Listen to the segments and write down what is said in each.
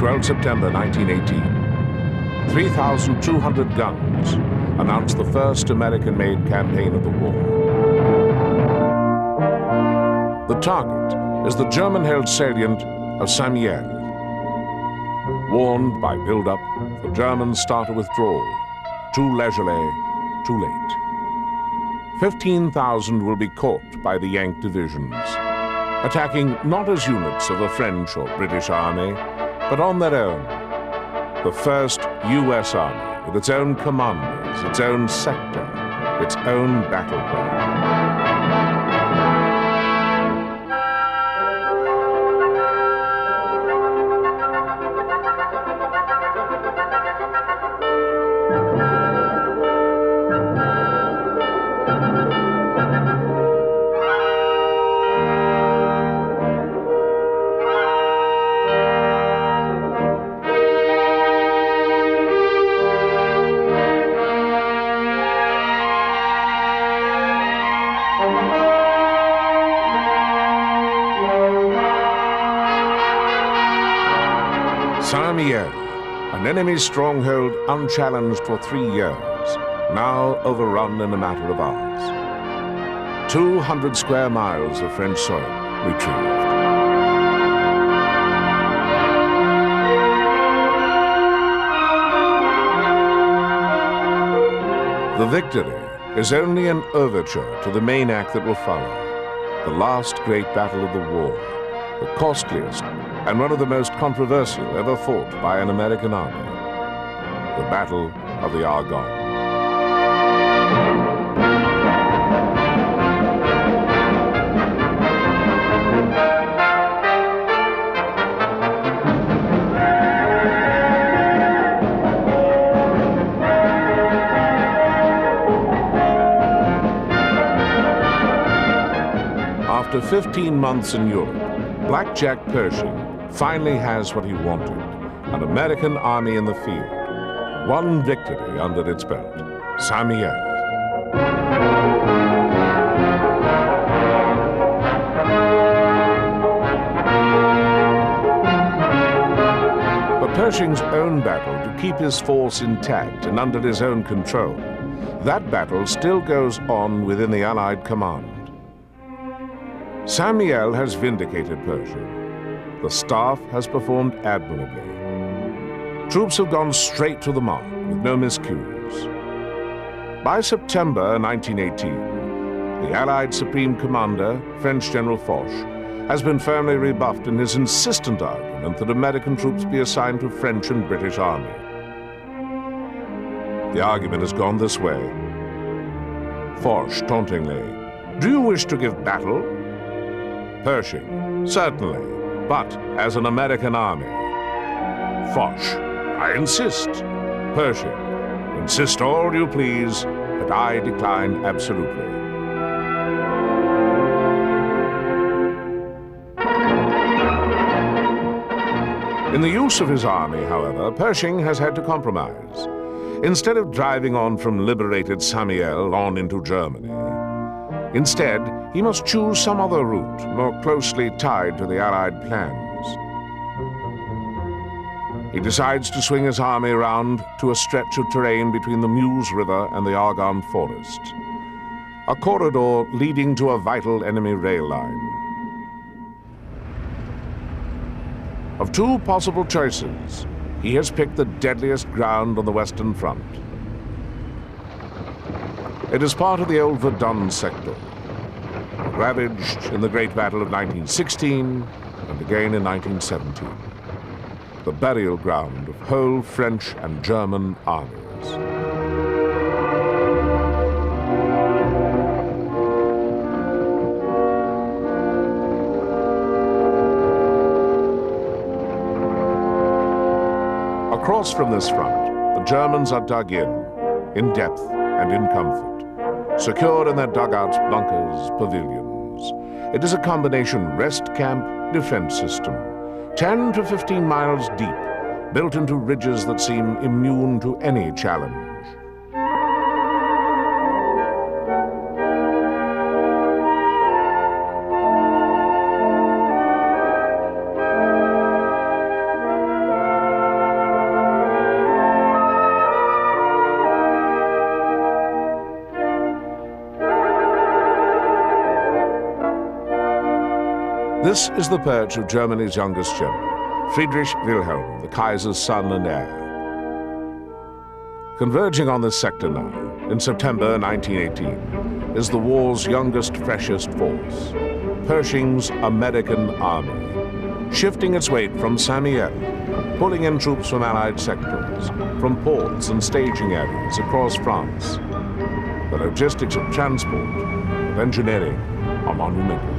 12 September 1918. 3,200 guns announced the first American-made campaign of the war. The target is the German-held salient of Saint-Mihiel. Warned by build-up, the Germans start a withdrawal. Too leisurely, too late. 15,000 will be caught by the Yank divisions, attacking not as units of the French or British army, but on their own. The first U.S. Army, with its own commanders, its own sector, its own battle plan. Saint-Mihiel, an enemy stronghold unchallenged for 3 years, now overrun in a matter of hours. 200 square miles of French soil retrieved. The victory is only an overture to the main act that will follow, the last great battle of the war, the costliest and one of the most controversial ever fought by an American army, the Battle of the Argon. After 15 months in Europe, Blackjack Pershing finally has what he wanted, an American army in the field. One victory under its belt, Saint-Mihiel. But Pershing's own battle to keep his force intact and under his own control, that battle still goes on within the Allied command. Saint-Mihiel has vindicated Pershing. The staff has performed admirably. Troops have gone straight to the mark with no miscues. By September 1918, the Allied Supreme Commander, French General Foch, has been firmly rebuffed in his insistent argument that American troops be assigned to French and British army. The argument has gone this way. Foch, tauntingly, "Do you wish to give battle?" Pershing, "Certainly, but as an American army." Foch, "I insist." Pershing, "Insist all you please, but I decline absolutely." In the use of his army, however, Pershing has had to compromise. Instead of driving on from liberated Saint-Mihiel on into Germany, instead, he must choose some other route more closely tied to the Allied plans. He decides to swing his army around to a stretch of terrain between the Meuse River and the Argonne Forest, a corridor leading to a vital enemy rail line. Of two possible choices, he has picked the deadliest ground on the Western Front. It is part of the old Verdun sector, ravaged in the Great Battle of 1916 and again in 1917. The burial ground of whole French and German armies. Across from this front, the Germans are dug in depth and in comfort, secured in their dugouts, bunkers, pavilions. It is a combination rest camp, defense system, 10 to 15 miles deep, built into ridges that seem immune to any challenge. This is the perch of Germany's youngest general, Friedrich Wilhelm, the Kaiser's son and heir. Converging on this sector now, in September 1918, is the war's youngest, freshest force, Pershing's American Army, shifting its weight from Saint-Mihiel, pulling in troops from Allied sectors, from ports and staging areas across France. The logistics of transport and engineering are monumental.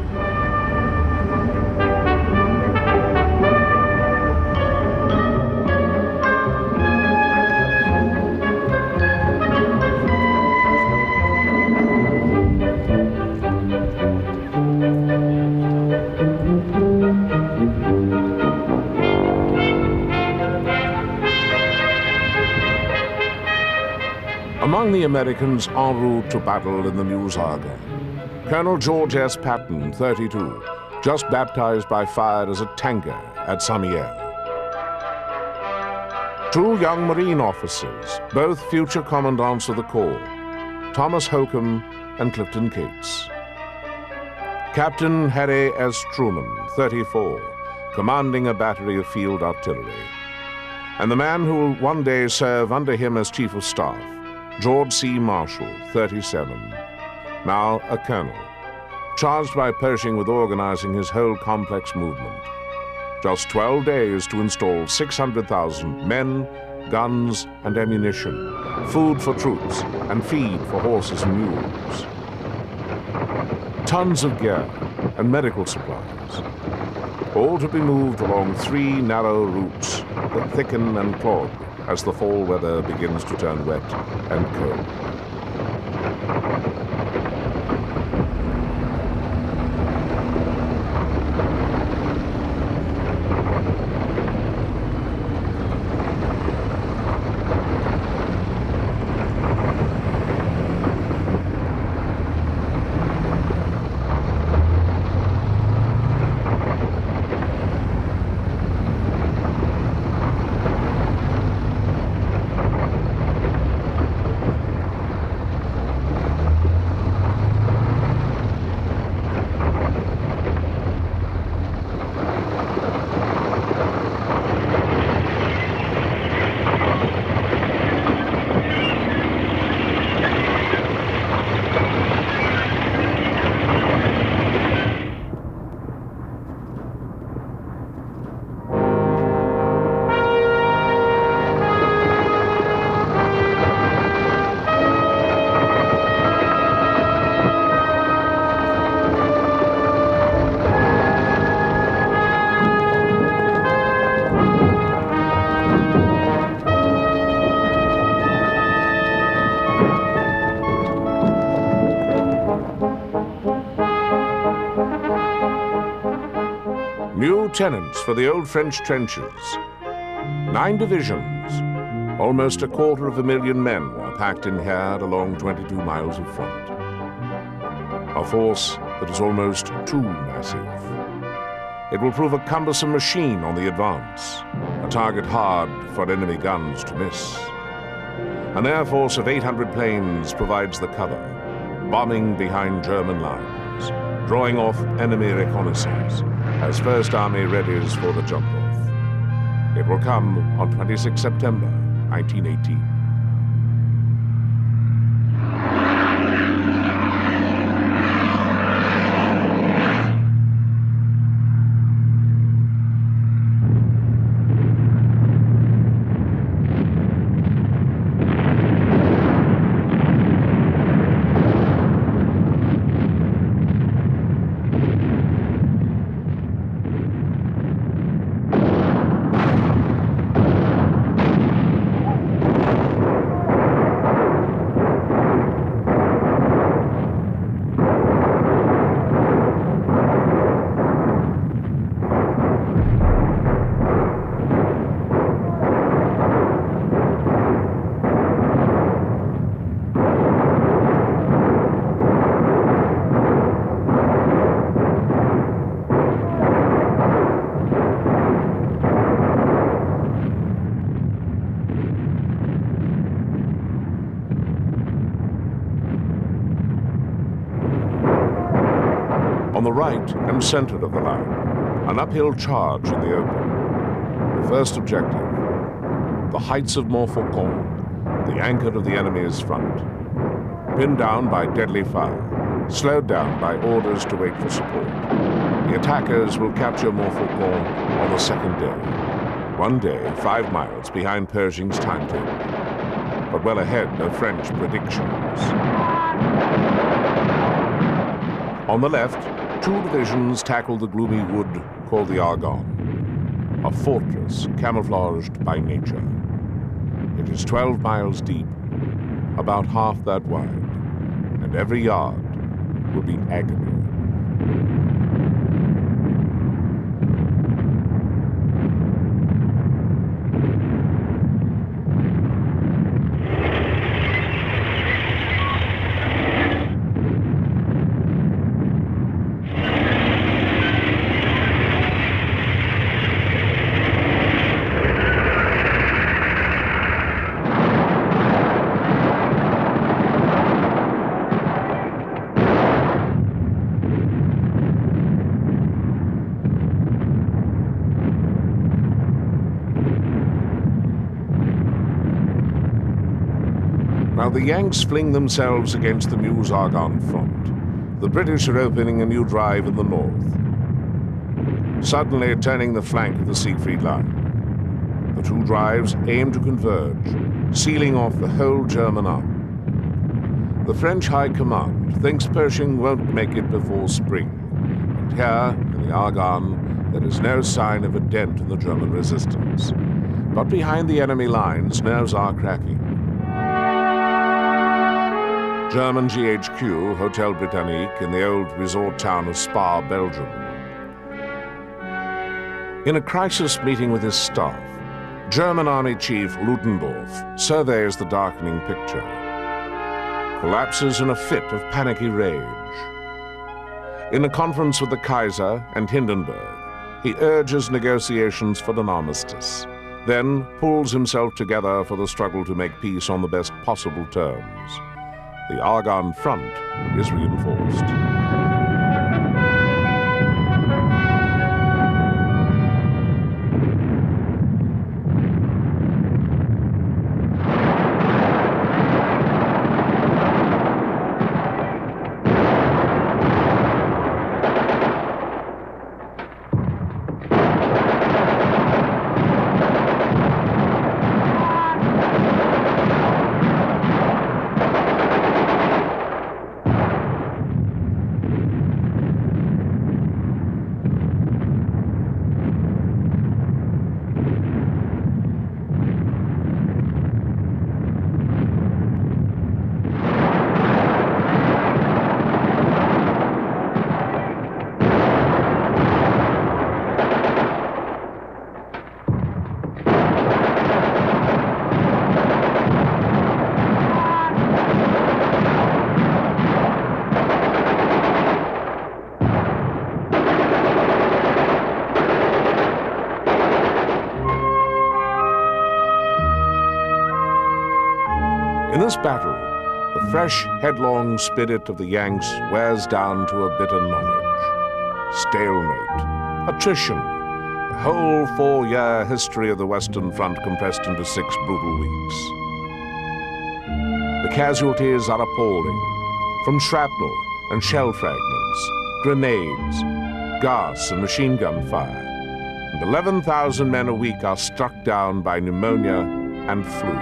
Among the Americans en route to battle in the Meuse Argon, Colonel George S. Patton, 32, just baptized by fire as a tanker at Saint-Mihiel. Two young Marine officers, both future commandants of the Corps, Thomas Holcomb and Clifton Cates. Captain Harry S. Truman, 34, commanding a battery of field artillery. And the man who will one day serve under him as Chief of Staff, George C. Marshall, 37, now a colonel, charged by Pershing with organizing his whole complex movement. Just 12 days to install 600,000 men, guns, and ammunition, food for troops, and feed for horses and mules. Tons of gear and medical supplies, all to be moved along 3 narrow routes that thicken and clog as the fall weather begins to turn wet and cold. New tenants for the old French trenches. 9 divisions, almost 250,000 men are packed in here along 22 miles of front. A force that is almost too massive. It will prove a cumbersome machine on the advance, a target hard for enemy guns to miss. An air force of 800 planes provides the cover, bombing behind German lines, drawing off enemy reconnaissance as First Army readies for the jump-off. It will come on 26 September, 1918. the right and center of the line, an uphill charge in the open. The first objective, the heights of Montfaucon, the anchor of the enemy's front. Pinned down by deadly fire, slowed down by orders to wait for support. The attackers will capture Montfaucon on the second day. 1 day, 5 miles behind Pershing's timetable, but well ahead of French predictions. On the left, 2 divisions tackle the gloomy wood called the Argon, a fortress camouflaged by nature. It is 12 miles deep, about half that wide, and every yard will be agony. Now the Yanks fling themselves against the Meuse-Argonne front. The British are opening a new drive in the north, suddenly turning the flank of the Siegfried Line. The 2 drives aim to converge, sealing off the whole German army. The French High Command thinks Pershing won't make it before spring, and here, in the Argonne, there is no sign of a dent in the German resistance. But behind the enemy lines, nerves are cracking. German GHQ, Hotel Britannique, in the old resort town of Spa, Belgium. In a crisis meeting with his staff, German Army Chief Ludendorff surveys the darkening picture, collapses in a fit of panicky rage. In a conference with the Kaiser and Hindenburg, he urges negotiations for an armistice, then pulls himself together for the struggle to make peace on the best possible terms. The Argonne front is reinforced. In this battle, the fresh, headlong spirit of the Yanks wears down to a bitter knowledge. Stalemate, attrition, the whole 4-year history of the Western Front compressed into 6 brutal weeks. The casualties are appalling, from shrapnel and shell fragments, grenades, gas and machine gun fire, and 11,000 men a week are struck down by pneumonia and flu.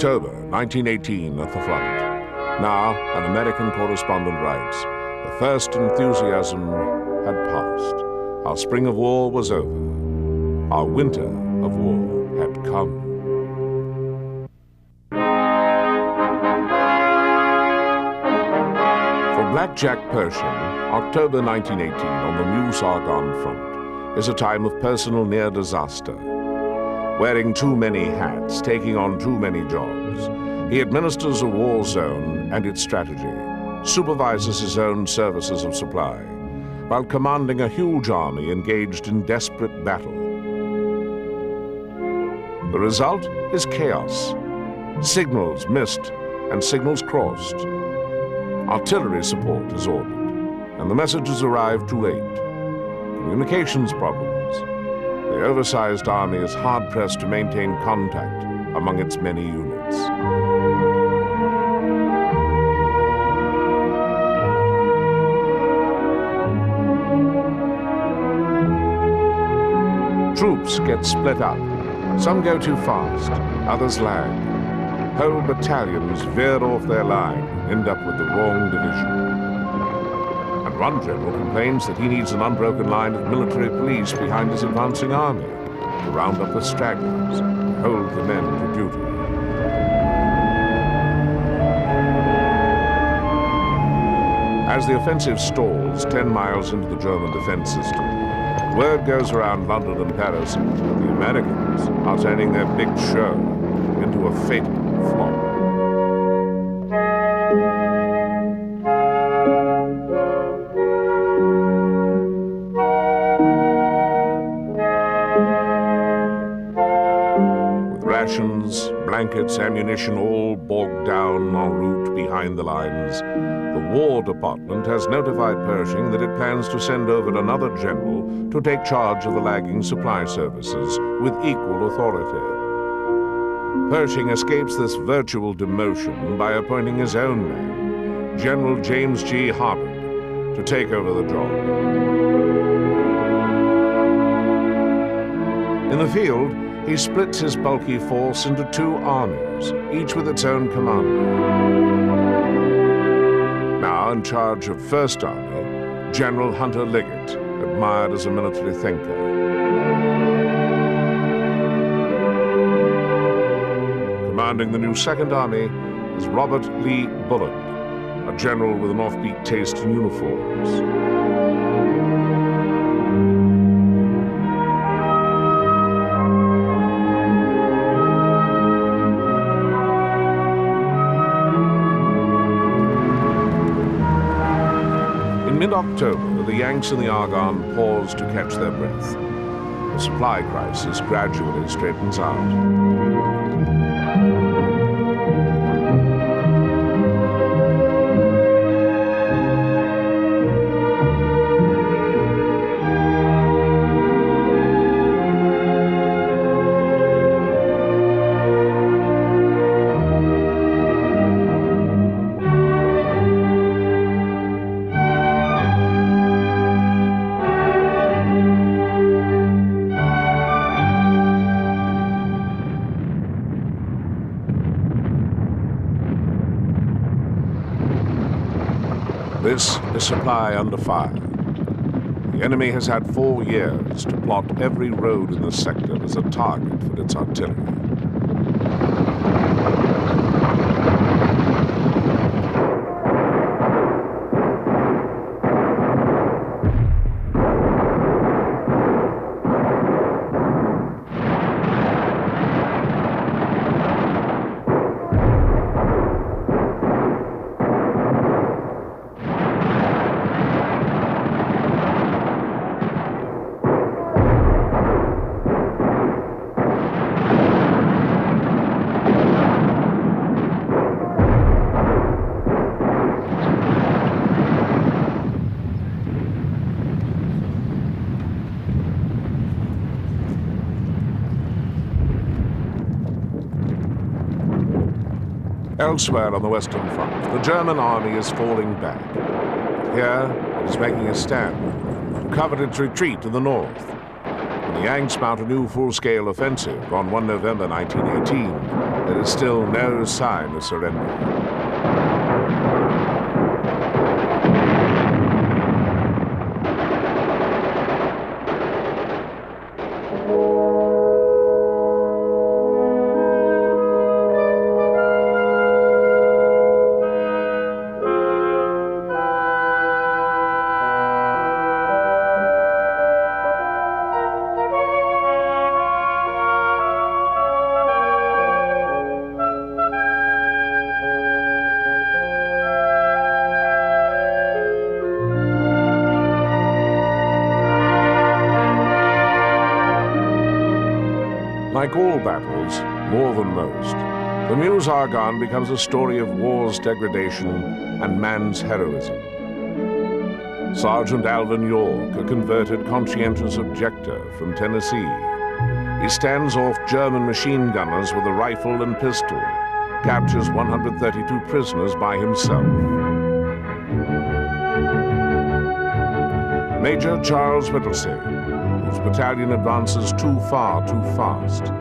October 1918 at the front. Now, an American correspondent writes, the first enthusiasm had passed. Our spring of war was over. Our winter of war had come. For Blackjack Pershing, October 1918 on the Meuse Argon front is a time of personal near disaster. Wearing too many hats, taking on too many jobs, he administers a war zone and its strategy, supervises his own services of supply, while commanding a huge army engaged in desperate battle. The result is chaos. Signals missed and signals crossed. Artillery support is ordered, and the messages arrive too late. Communications problems. The oversized army is hard-pressed to maintain contact among its many units. Troops get split up. Some go too fast, others lag. Whole battalions veer off their line and end up with the wrong division. And one general complains that he needs an unbroken line of military police behind his advancing army to round up the stragglers and hold the men to duty. As the offensive stalls 10 miles into the German defense system, word goes around London and Paris that the Americans are turning their big show into a fatal flop. With rations, blankets, ammunition all bogged down en route behind the lines, the War Department has notified Pershing that it plans to send over another general to take charge of the lagging supply services with equal authority. Pershing escapes this virtual demotion by appointing his own man, General James G. Harvard, to take over the job. In the field, he splits his bulky force into two armies, each with its own commander. Now in charge of First Army, General Hunter Liggett, admired as a military thinker. Commanding the new Second Army is Robert Lee Bullard, a general with an offbeat taste in uniforms. In mid-October, the Yanks and the Argon pause to catch their breath. The supply crisis gradually straightens out. This is supply under fire. The enemy has had 4 years to plot every road in the sector as a target for its artillery. Elsewhere on the Western Front, the German army is falling back. But here, it is making a stand to cover its retreat to the north. When the Yanks mount a new full-scale offensive on 1 November 1918, there is still no sign of surrender. Like all battles, more than most, the Muse Argon becomes a story of war's degradation and man's heroism. Sergeant Alvin York, a converted conscientious objector from Tennessee. He stands off German machine gunners with a rifle and pistol, captures 132 prisoners by himself. Major Charles Richardson, whose battalion advances too far, too fast.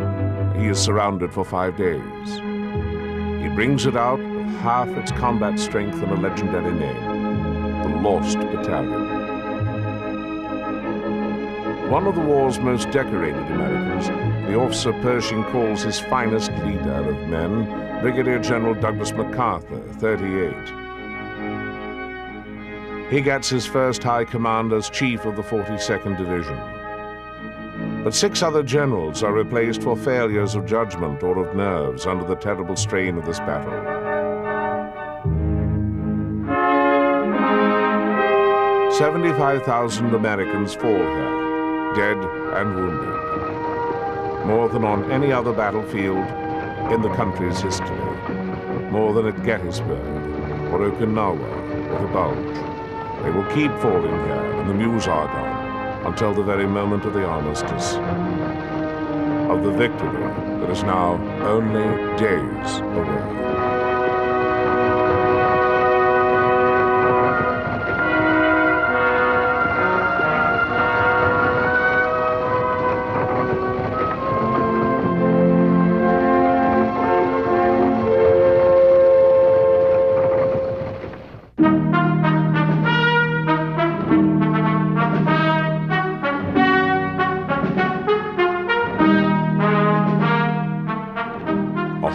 He is surrounded for 5 days. He brings it out with half its combat strength and a legendary name, the Lost Battalion. One of the war's most decorated Americans, the officer Pershing calls his finest leader of men, Brigadier General Douglas MacArthur, 38. He gets his first high command as chief of the 42nd Division. But 6 other generals are replaced for failures of judgment or of nerves under the terrible strain of this battle. "75,000 Americans fall here, dead and wounded. More than on any other battlefield in the country's history. More than at Gettysburg or Okinawa or the Bulge. They will keep falling here in the Muse Argon until the very moment of the armistice, of the victory that is now only days away."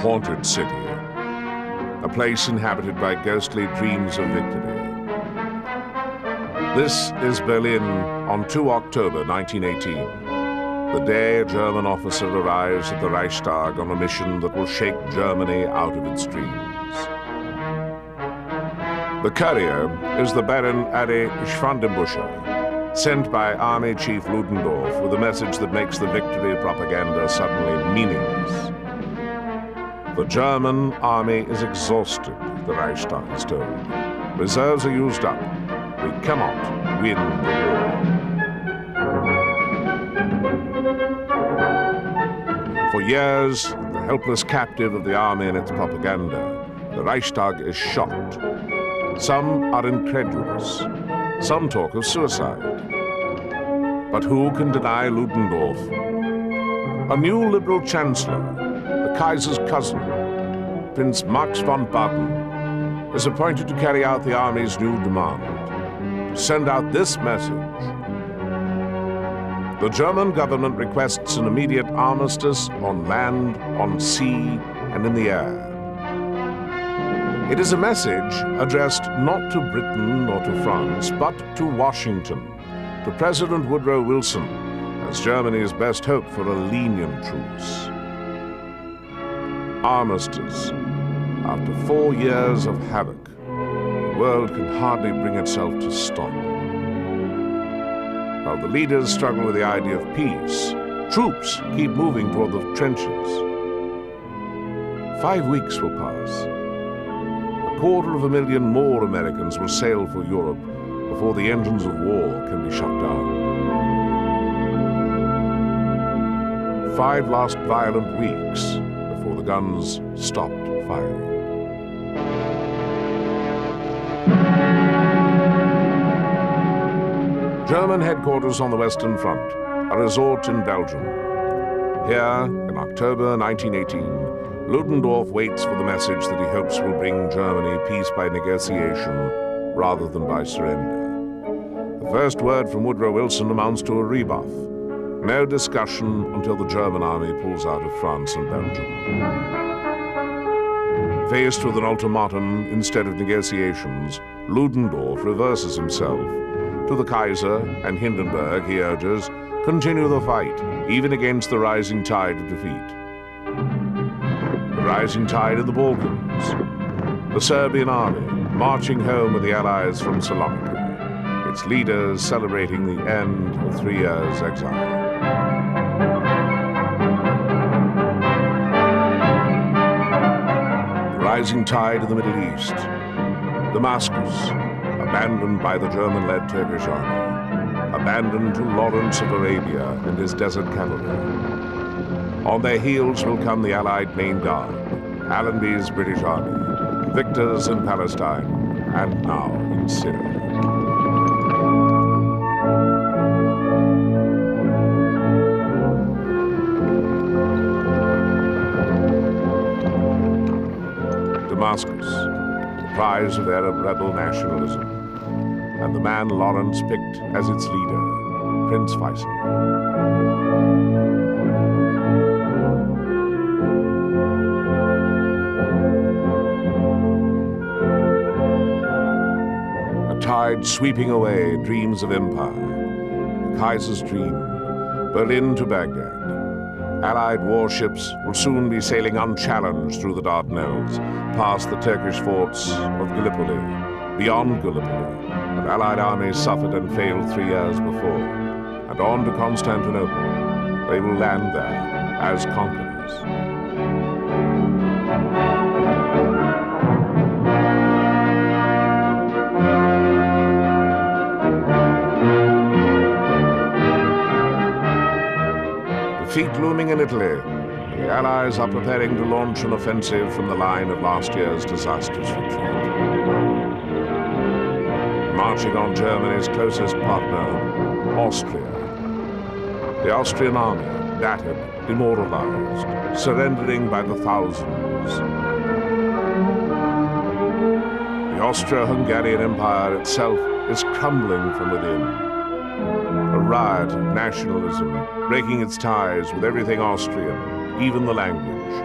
Haunted city, a place inhabited by ghostly dreams of victory. This is Berlin on 2 October 1918, the day a German officer arrives at the Reichstag on a mission that will shake Germany out of its dreams. The courier is the Baron Ade Schwandenbuscher, sent by Army Chief Ludendorff with a message that makes the victory propaganda suddenly meaningless. The German army is exhausted, the Reichstag is told. Reserves are used up. We cannot win the war. For years, the helpless captive of the army and its propaganda, the Reichstag is shocked. Some are incredulous. Some talk of suicide. But who can deny Ludendorff? A new liberal chancellor, the Kaiser's cousin, Prince Max von Baden, is appointed to carry out the army's new demand, to send out this message. The German government requests an immediate armistice on land, on sea, and in the air. It is a message addressed not to Britain or to France, but to Washington, to President Woodrow Wilson, as Germany's best hope for a lenient truce. Armistice. After 4 years of havoc, the world can hardly bring itself to stop. While the leaders struggle with the idea of peace, troops keep moving toward the trenches. 5 weeks will pass. 250,000 more Americans will sail for Europe before the engines of war can be shut down. 5 last violent weeks before the guns stopped firing. German headquarters on the Western Front a resort in Belgium. Here, in October 1918, Ludendorff waits for the message that he hopes will bring Germany peace by negotiation rather than by surrender. The first word from Woodrow Wilson amounts to a rebuff. No discussion until the German army pulls out of France and Belgium. Faced with an ultimatum instead of negotiations, Ludendorff reverses himself. To the Kaiser and Hindenburg, he urges, continue the fight, even against the rising tide of defeat. The rising tide in the Balkans. The Serbian army marching home with the Allies from Stalemate, its leaders celebrating the end of 3 years' exile. Rising tide in the Middle East. Damascus, abandoned by the German-led Turkish army, abandoned to Lawrence of Arabia and his desert cavalry. On their heels will come the Allied main guard, Allenby's British army, victors in Palestine and now in Syria. Damascus, the prize of Arab rebel nationalism, and the man Lawrence picked as its leader, Prince Faisal. A tide sweeping away dreams of empire, the Kaiser's dream, Berlin to Baghdad. Allied warships will soon be sailing unchallenged through the Dardanelles, past the Turkish forts of Gallipoli, beyond Gallipoli, where Allied armies suffered and failed 3 years before, and on to Constantinople. They will land there as conquerors. Defeat looming in Italy, the Allies are preparing to launch an offensive from the line of last year's disastrous retreat. Marching on Germany's closest partner, Austria. The Austrian army, battered, demoralized, surrendering by the thousands. The Austro-Hungarian Empire itself is crumbling from within. A riot of nationalism, breaking its ties with everything Austrian, even the language.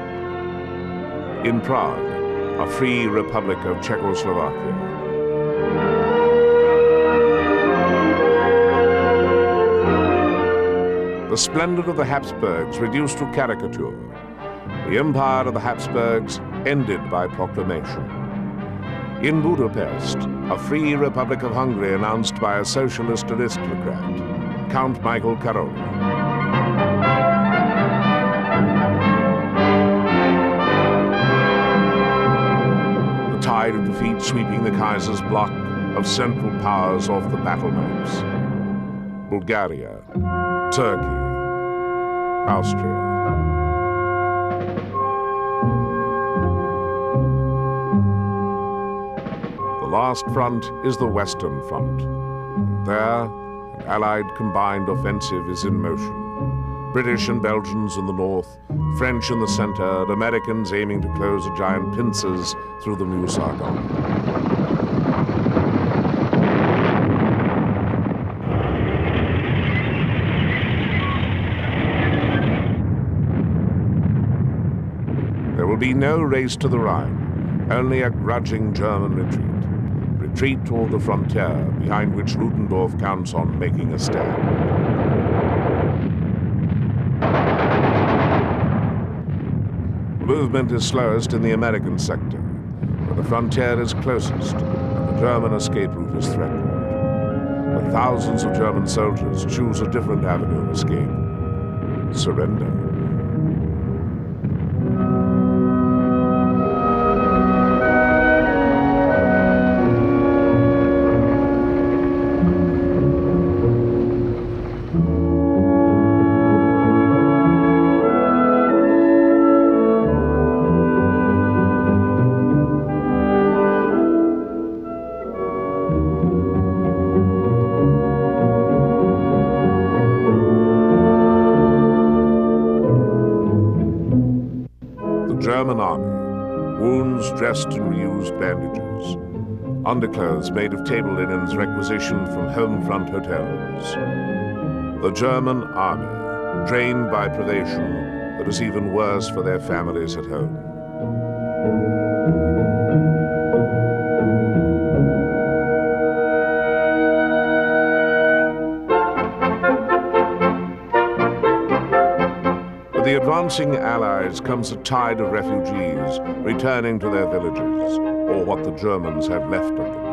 In Prague, a free republic of Czechoslovakia. The splendor of the Habsburgs reduced to caricature. The empire of the Habsburgs ended by proclamation. In Budapest, a free Republic of Hungary announced by a socialist aristocrat, Count Michael Karol. The tide of defeat sweeping the Kaiser's bloc of central powers off the battle maps. Bulgaria, Turkey, Austria. The last front is the Western Front. There, an Allied combined offensive is in motion. British and Belgians in the north, French in the center, and Americans aiming to close a giant pincers through the Meuse Argon. There will be no race to the Rhine, only a grudging German retreat. Retreat toward the frontier, behind which Ludendorff counts on making a stand. Movement is slowest in the American sector, where the frontier is closest and the German escape route is threatened. But thousands of German soldiers choose a different avenue of escape: surrender. German army, wounds dressed in reused bandages, underclothes made of table linens requisitioned from home front hotels. The German army, drained by privation that is even worse for their families at home. With the advancing Allies comes a tide of refugees returning to their villages, or what the Germans have left of them.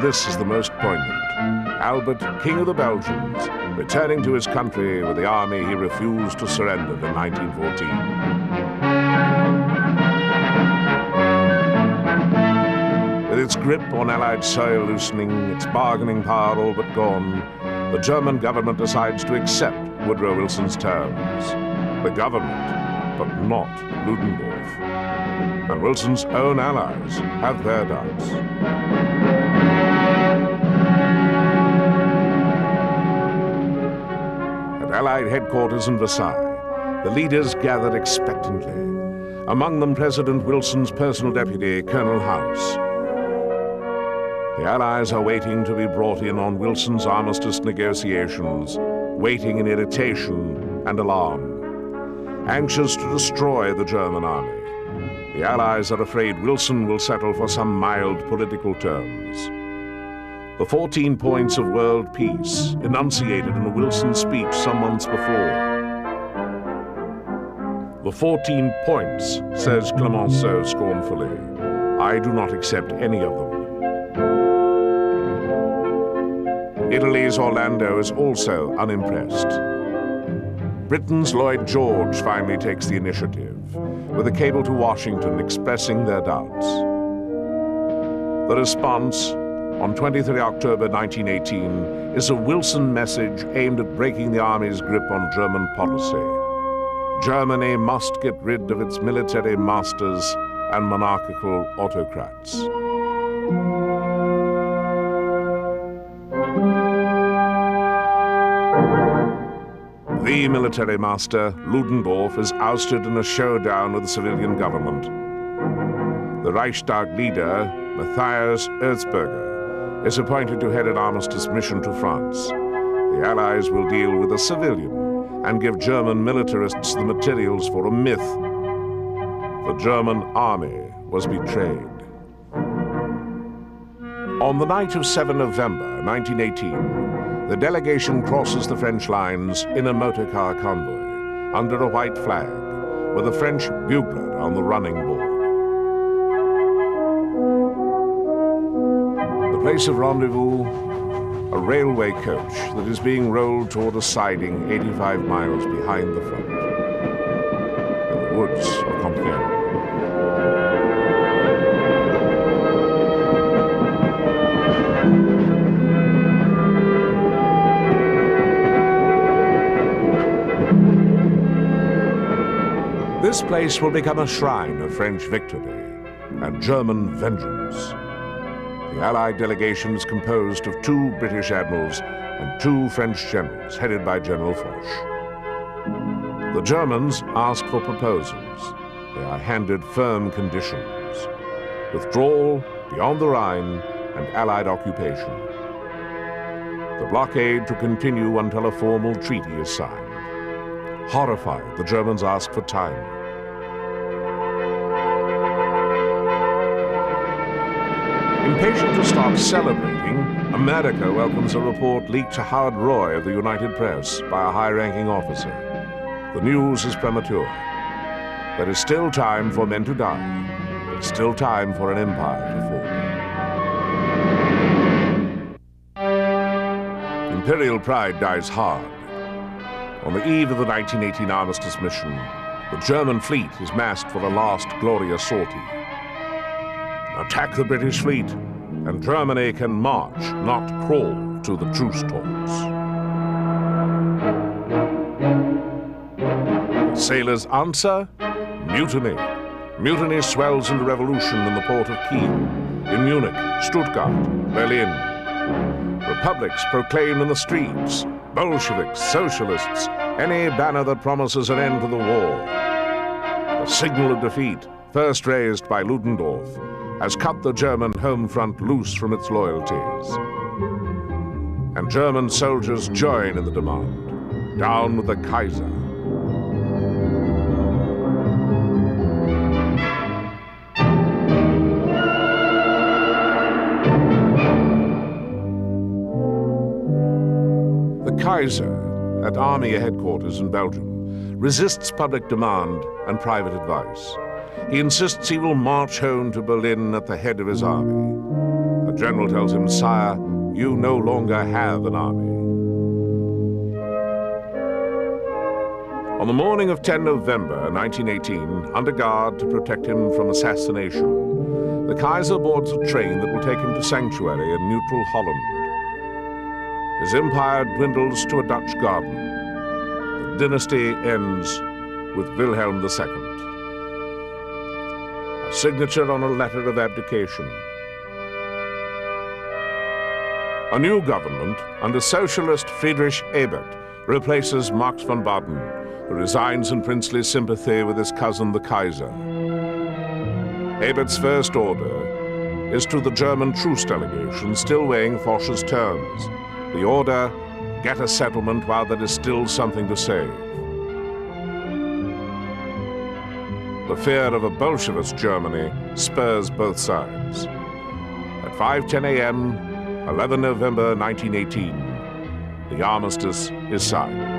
This is the most poignant. Albert, King of the Belgians, returning to his country with the army he refused to surrender in 1914. With its grip on Allied soil loosening, its bargaining power all but gone, the German government decides to accept Woodrow Wilson's terms. The government, but not Ludendorff. And Wilson's own allies have their doubts. Allied headquarters in Versailles, the leaders gathered expectantly. Among them, President Wilson's personal deputy, Colonel House. The Allies are waiting to be brought in on Wilson's armistice negotiations, waiting in irritation and alarm, anxious to destroy the German army. The Allies are afraid Wilson will settle for some mild political terms. The 14 points of world peace, enunciated in a Wilson speech some months before. The 14 points, says Clemenceau scornfully. I do not accept any of them. Italy's Orlando is also unimpressed. Britain's Lloyd George finally takes the initiative, with a cable to Washington expressing their doubts. The response, on 23 October 1918, is a Wilson message aimed at breaking the Army's grip on German policy. Germany must get rid of its military masters and monarchical autocrats. The military master, Ludendorff, is ousted in a showdown with the civilian government. The Reichstag leader, Matthias Erzberger, is appointed to head an armistice mission to France. The Allies will deal with a civilian and give German militarists the materials for a myth. The German army was betrayed. On the night of 7 November 1918, the delegation crosses the French lines in a motorcar convoy under a white flag with a French bugler on the running board. Place of rendezvous, a railway coach that is being rolled toward a siding 85 miles behind the front, in the woods of Compiègne. This place will become a shrine of French victory and German vengeance. The Allied delegation is composed of 2 British admirals and 2 French generals, headed by General Foch. The Germans ask for proposals. They are handed firm conditions: withdrawal beyond the Rhine and Allied occupation. The blockade to continue until a formal treaty is signed. Horrified, the Germans ask for time. Impatient to start celebrating, America welcomes a report leaked to Howard Roy of the United Press by a high-ranking officer. The news is premature. There is still time for men to die. There is still time for an empire to fall. Imperial pride dies hard. On the eve of the 1918 Armistice mission, the German fleet is massed for a last glorious sortie. Attack the British fleet, and Germany can march, not crawl, to the truce talks. The sailors answer, mutiny. Mutiny swells into revolution in the port of Kiel, in Munich, Stuttgart, Berlin. Republics proclaimed in the streets, Bolsheviks, socialists, any banner that promises an end to the war. The signal of defeat, first raised by Ludendorff, has cut the German home front loose from its loyalties. And German soldiers join in the demand, down with the Kaiser. The Kaiser, at army headquarters in Belgium, resists public demand and private advice. He insists he will march home to Berlin at the head of his army. The general tells him, "Sire, you no longer have an army." On the morning of 10 November 1918, under guard to protect him from assassination, the Kaiser boards a train that will take him to sanctuary in neutral Holland. His empire dwindles to a Dutch garden. The dynasty ends with Wilhelm II. A signature on a letter of abdication. A new government under socialist Friedrich Ebert replaces Max von Baden, who resigns in princely sympathy with his cousin the Kaiser. Ebert's first order is to the German truce delegation still weighing Foch's terms. The order, get a settlement while there is still something to save. The fear of a Bolshevist Germany spurs both sides. At 5:10 a.m., 11 November 1918, the armistice is signed.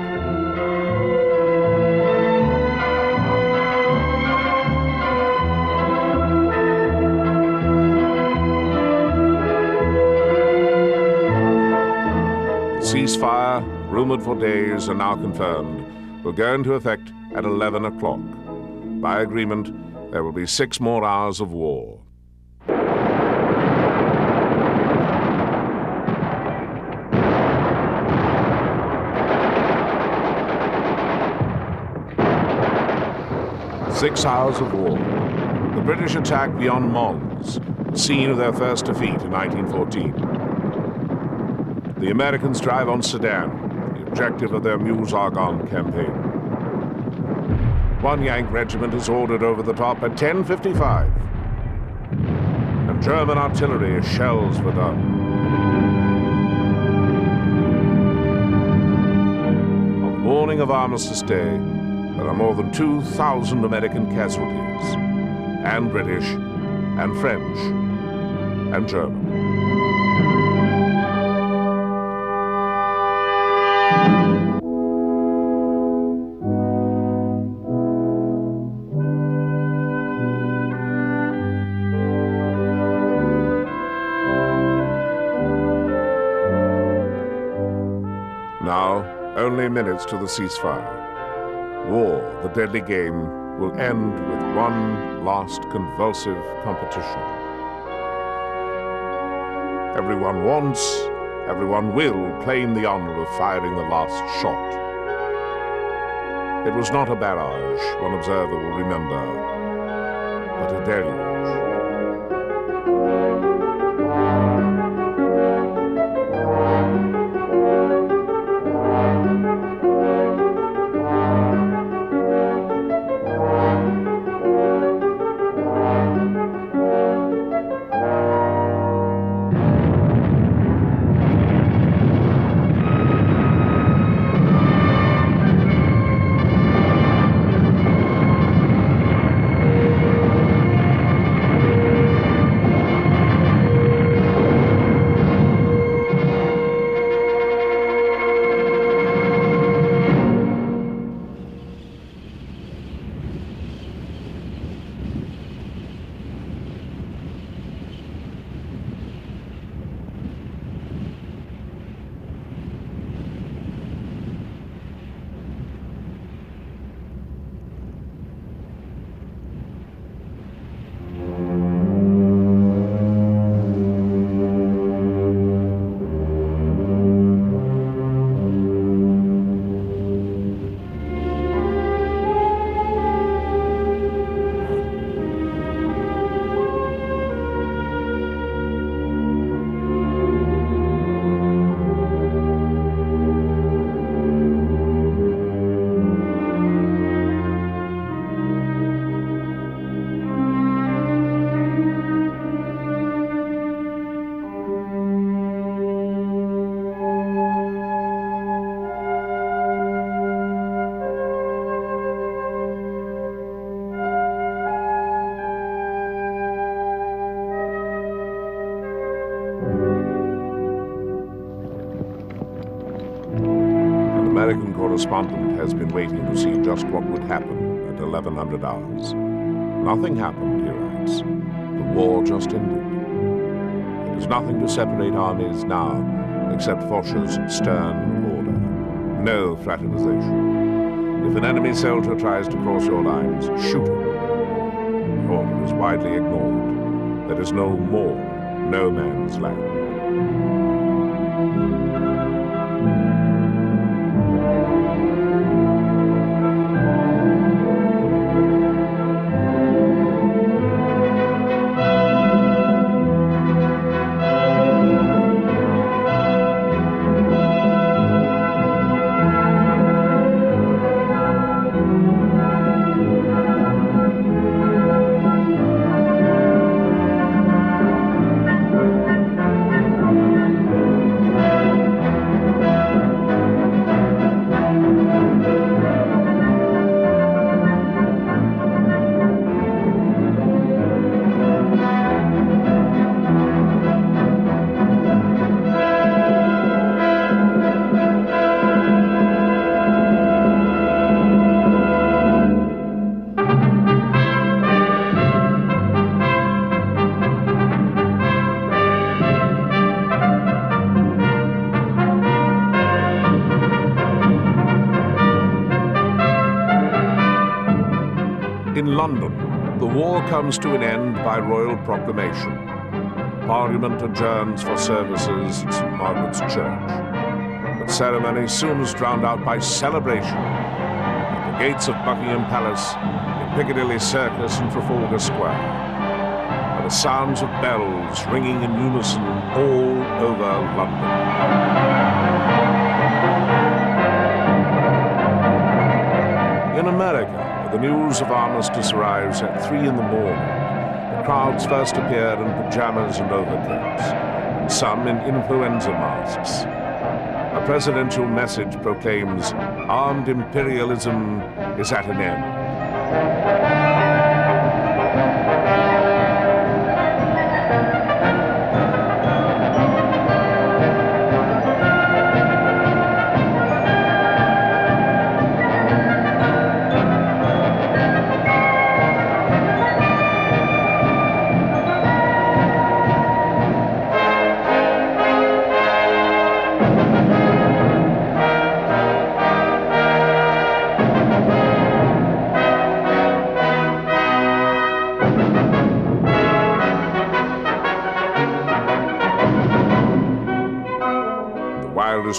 Ceasefire, rumored for days and now confirmed, will go into effect at 11 o'clock. By agreement, there will be 6 more hours of war. Six hours of war. The British attack beyond Mons, the scene of their first defeat in 1914. The Americans drive on Sedan, the objective of their Meuse-Argonne campaign. One Yank regiment is ordered over the top at 10:55. And German artillery shells Verdun. On the morning of Armistice Day, there are more than 2,000 American casualties, and British, and French, and German. Now, only minutes to the ceasefire. War, the deadly game, will end with one last convulsive competition. Everyone wants, everyone will claim the honor of firing the last shot. It was not a barrage, one observer will remember, but a deluge. correspondent has been waiting to see just what would happen at 1100 hours. Nothing happened, he writes. The war just ended. There is nothing to separate armies now, except Foch's stern order. No fraternization. If an enemy soldier tries to cross your lines, shoot him. The order is widely ignored. There is no more no man's land. In London, the war comes to an end by royal proclamation. Parliament adjourns for services at St. Margaret's Church. But ceremony soon is drowned out by celebration at the gates of Buckingham Palace, in Piccadilly Circus and Trafalgar Square, and the sounds of bells ringing in unison all over London. In America, the news of armistice arrives at 3 in the morning. The crowds first appear in pajamas and overcoats, and some in influenza masks. A presidential message proclaims armed imperialism is at an end.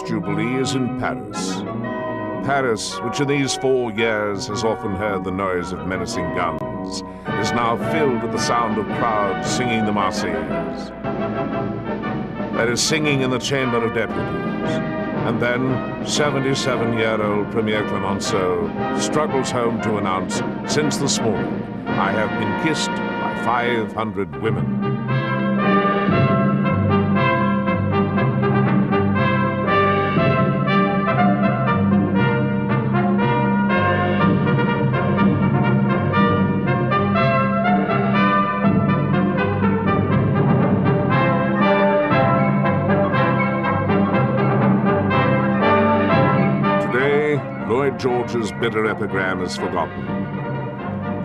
Jubilee is in Paris. Paris, which in these 4 years has often heard the noise of menacing guns, is now filled with the sound of crowds singing the Marseillaise. There is singing in the Chamber of Deputies, and then 77-year-old Premier Clemenceau struggles home to announce, since this morning, I have been kissed by 500 women. George's bitter epigram is forgotten.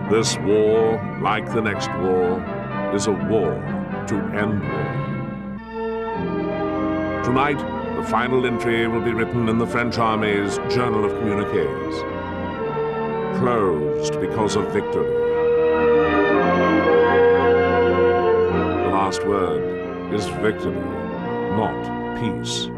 This war, like the next war, is a war to end war. Tonight, the final entry will be written in the French Army's Journal of Communiques. Closed because of victory. The last word is victory, not peace.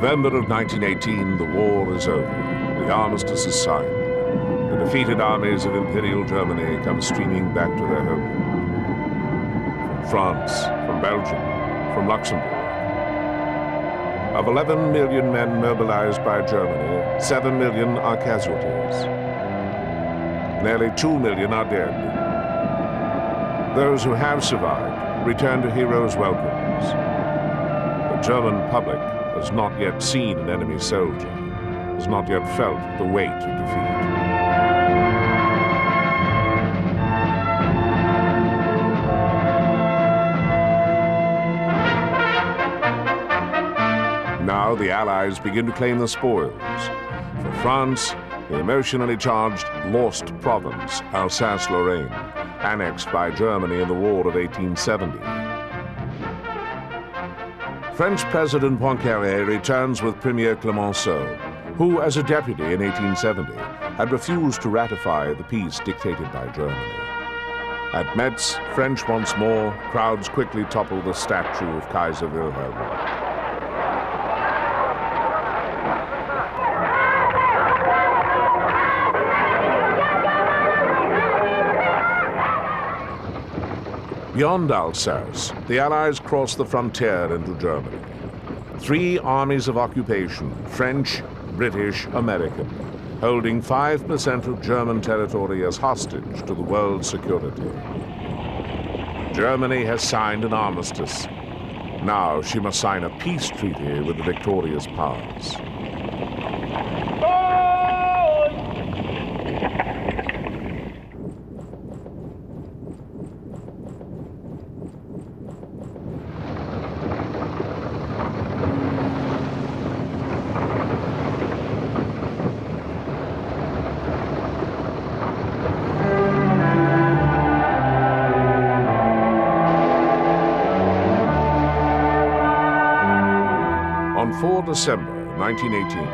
November of 1918, the war is over. The armistice is signed. The The defeated armies of Imperial Germany come streaming back to their homeland. From France, from Belgium, from Luxembourg. Of 11 million men mobilized by Germany, 7 million are casualties. Nearly 2 million are dead. Those who have survived return to heroes' welcomes. The German public has not yet seen an enemy soldier, has not yet felt the weight of defeat. Now the Allies begin to claim the spoils. For France, the emotionally charged lost province, Alsace-Lorraine, annexed by Germany in the War of 1870. French President Poincaré returns with Premier Clemenceau, who, as a deputy in 1870, had refused to ratify the peace dictated by Germany. At Metz, French once more, crowds quickly topple the statue of Kaiser Wilhelm. Beyond Alsace, the Allies cross the frontier into Germany. 3 armies of occupation, French, British, American, holding 5% of German territory as hostage to the world's security. Germany has signed an armistice. Now she must sign a peace treaty with the victorious powers. On 4 December 1918,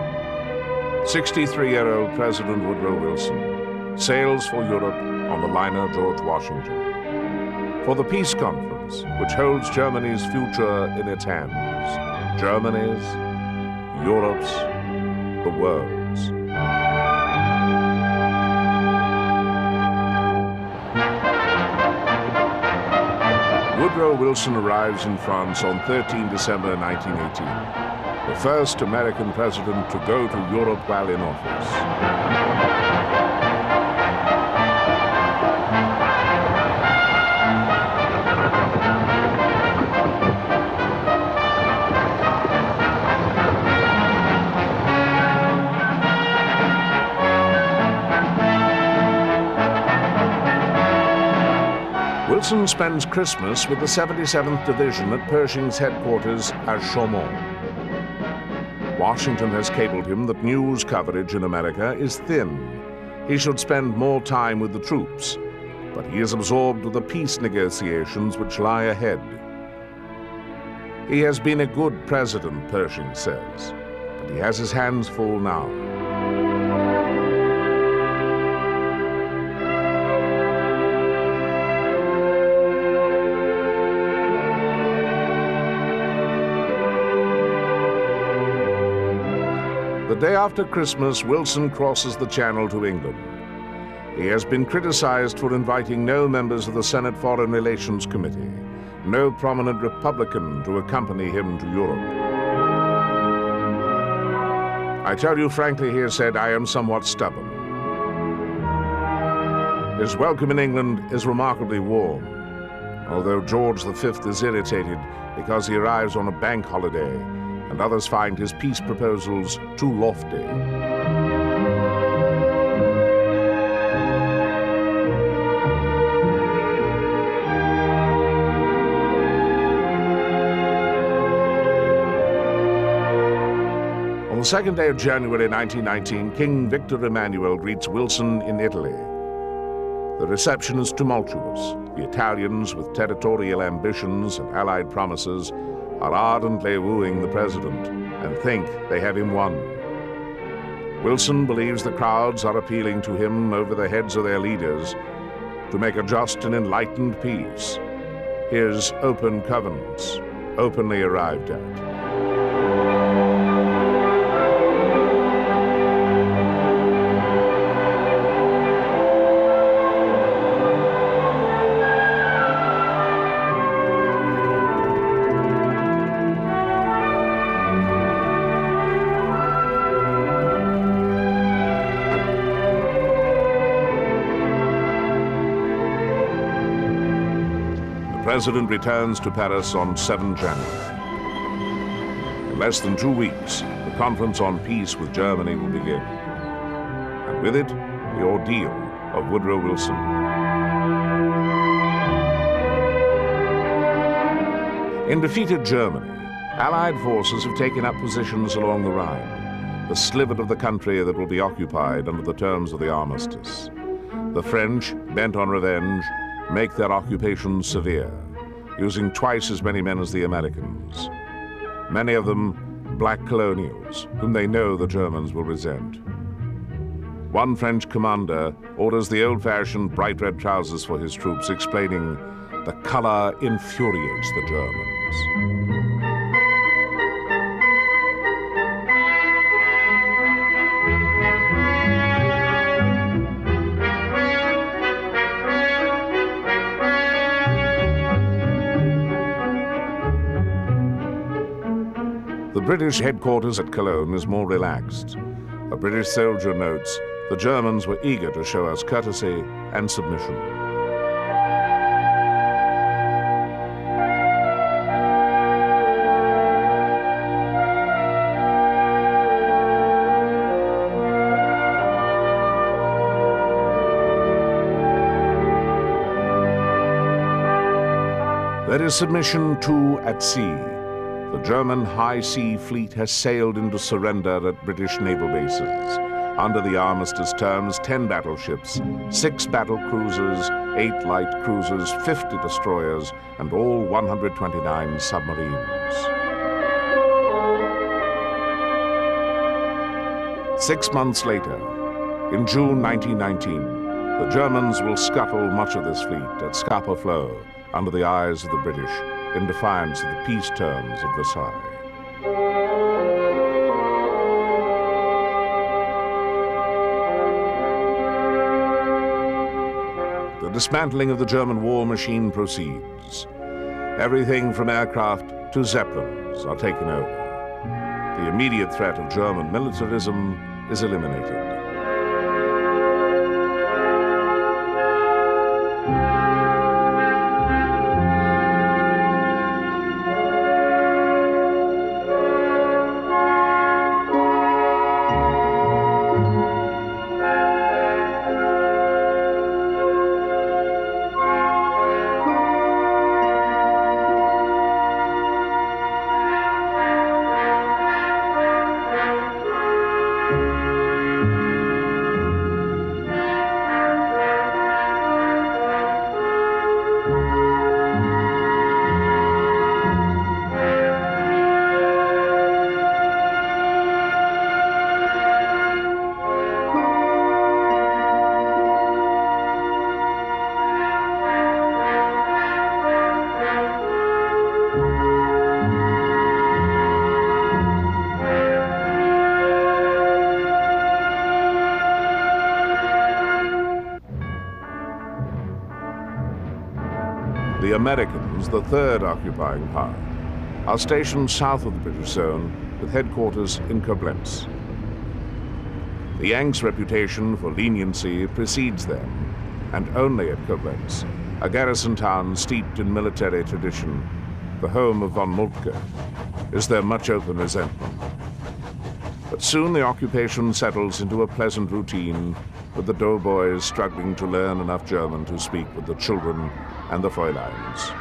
63-year-old President Woodrow Wilson sails for Europe on the liner George Washington for the peace conference which holds Germany's future in its hands. Germany's, Europe's, the world's. Woodrow Wilson arrives in France on 13 December 1918. The first American president to go to Europe while in office. Wilson spends Christmas with the 77th Division at Pershing's headquarters at Chaumont. Washington has cabled him that news coverage in America is thin. He should spend more time with the troops, but he is absorbed with the peace negotiations which lie ahead. He has been a good president, Pershing says, but he has his hands full now. The day after Christmas, Wilson crosses the Channel to England. He has been criticized for inviting no members of the Senate Foreign Relations Committee, no prominent Republican to accompany him to Europe. I tell you frankly, he has said, I am somewhat stubborn. His welcome in England is remarkably warm, although George V is irritated because he arrives on a bank holiday and others find his peace proposals too lofty. On the 2nd day of January 1919, King Victor Emmanuel greets Wilson in Italy. The reception is tumultuous. The Italians, with territorial ambitions and Allied promises, are ardently wooing the president and think they have him won. Wilson believes the crowds are appealing to him over the heads of their leaders to make a just and enlightened peace. His open covenants, openly arrived at. President returns to Paris on 7 January. In less than 2 weeks, the conference on peace with Germany will begin. And with it, the ordeal of Woodrow Wilson. In defeated Germany, Allied forces have taken up positions along the Rhine, the sliver of the country that will be occupied under the terms of the Armistice. The French, bent on revenge, make their occupation severe, using twice as many men as the Americans. Many of them black colonials, whom they know the Germans will resent. One French commander orders the old-fashioned bright red trousers for his troops, explaining, "The color infuriates the Germans." The British headquarters at Cologne is more relaxed. A British soldier notes, "The Germans were eager to show us courtesy and submission." There is submission too at sea. The German High Sea Fleet has sailed into surrender at British naval bases. Under the armistice terms, 10 battleships, 6 battle cruisers, 8 light cruisers, 50 destroyers, and all 129 submarines. 6 months later, in June 1919, the Germans will scuttle much of this fleet at Scapa Flow under the eyes of the British, in defiance of the peace terms at Versailles. The dismantling of the German war machine proceeds. Everything from aircraft to zeppelins are taken over. The immediate threat of German militarism is eliminated. The Americans, the third occupying power, are stationed south of the British zone with headquarters in Koblenz. The Yanks' reputation for leniency precedes them, and only at Koblenz, a garrison town steeped in military tradition, the home of von Moltke, is there much open resentment. But soon the occupation settles into a pleasant routine, with the doughboys struggling to learn enough German to speak with the children and the Fräuleins.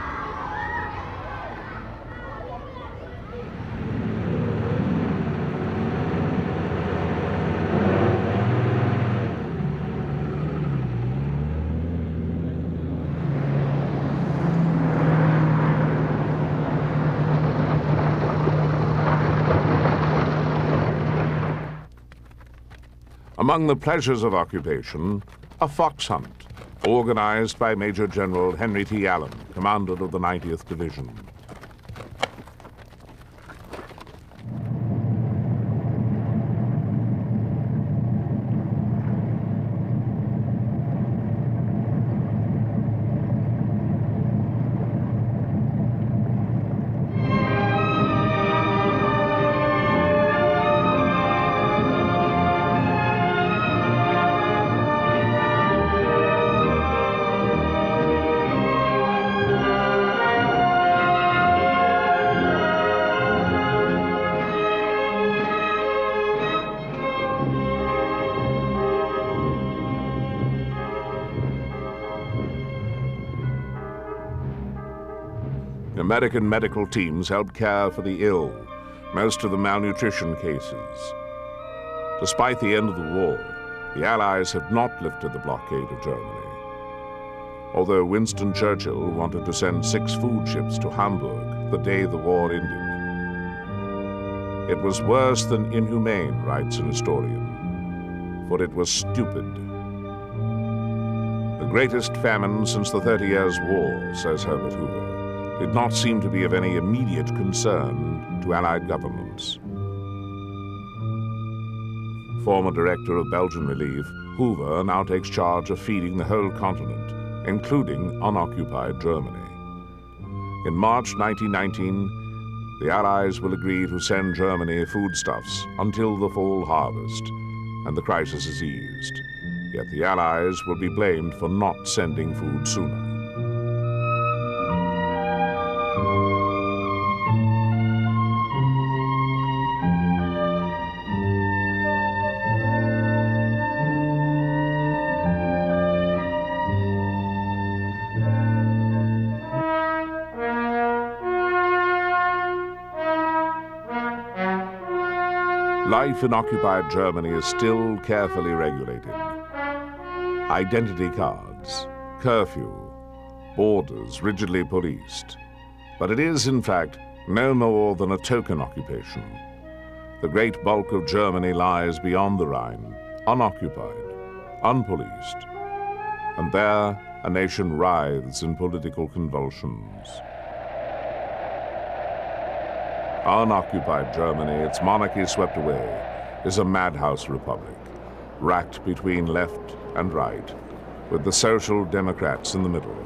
Among the pleasures of occupation, a fox hunt, organized by Major General Henry T. Allen, commander of the 90th Division. American medical teams helped care for the ill, most of the malnutrition cases. Despite the end of the war, the Allies had not lifted the blockade of Germany. Although Winston Churchill wanted to send 6 food ships to Hamburg the day the war ended. It was worse than inhumane, writes an historian, for it was stupid. The greatest famine since the 30 Years' War, says Herbert Hoover, did not seem to be of any immediate concern to Allied governments. Former director of Belgian Relief, Hoover now takes charge of feeding the whole continent, including unoccupied Germany. In March 1919, the Allies will agree to send Germany foodstuffs until the fall harvest, and the crisis is eased. Yet the Allies will be blamed for not sending food sooner. Life in occupied Germany is still carefully regulated. Identity cards, curfew, borders rigidly policed. But it is, in fact, no more than a token occupation. The great bulk of Germany lies beyond the Rhine, unoccupied, unpoliced. And there, a nation writhes in political convulsions. Unoccupied Germany, its monarchy swept away, is a madhouse republic, racked between left and right, with the Social Democrats in the middle.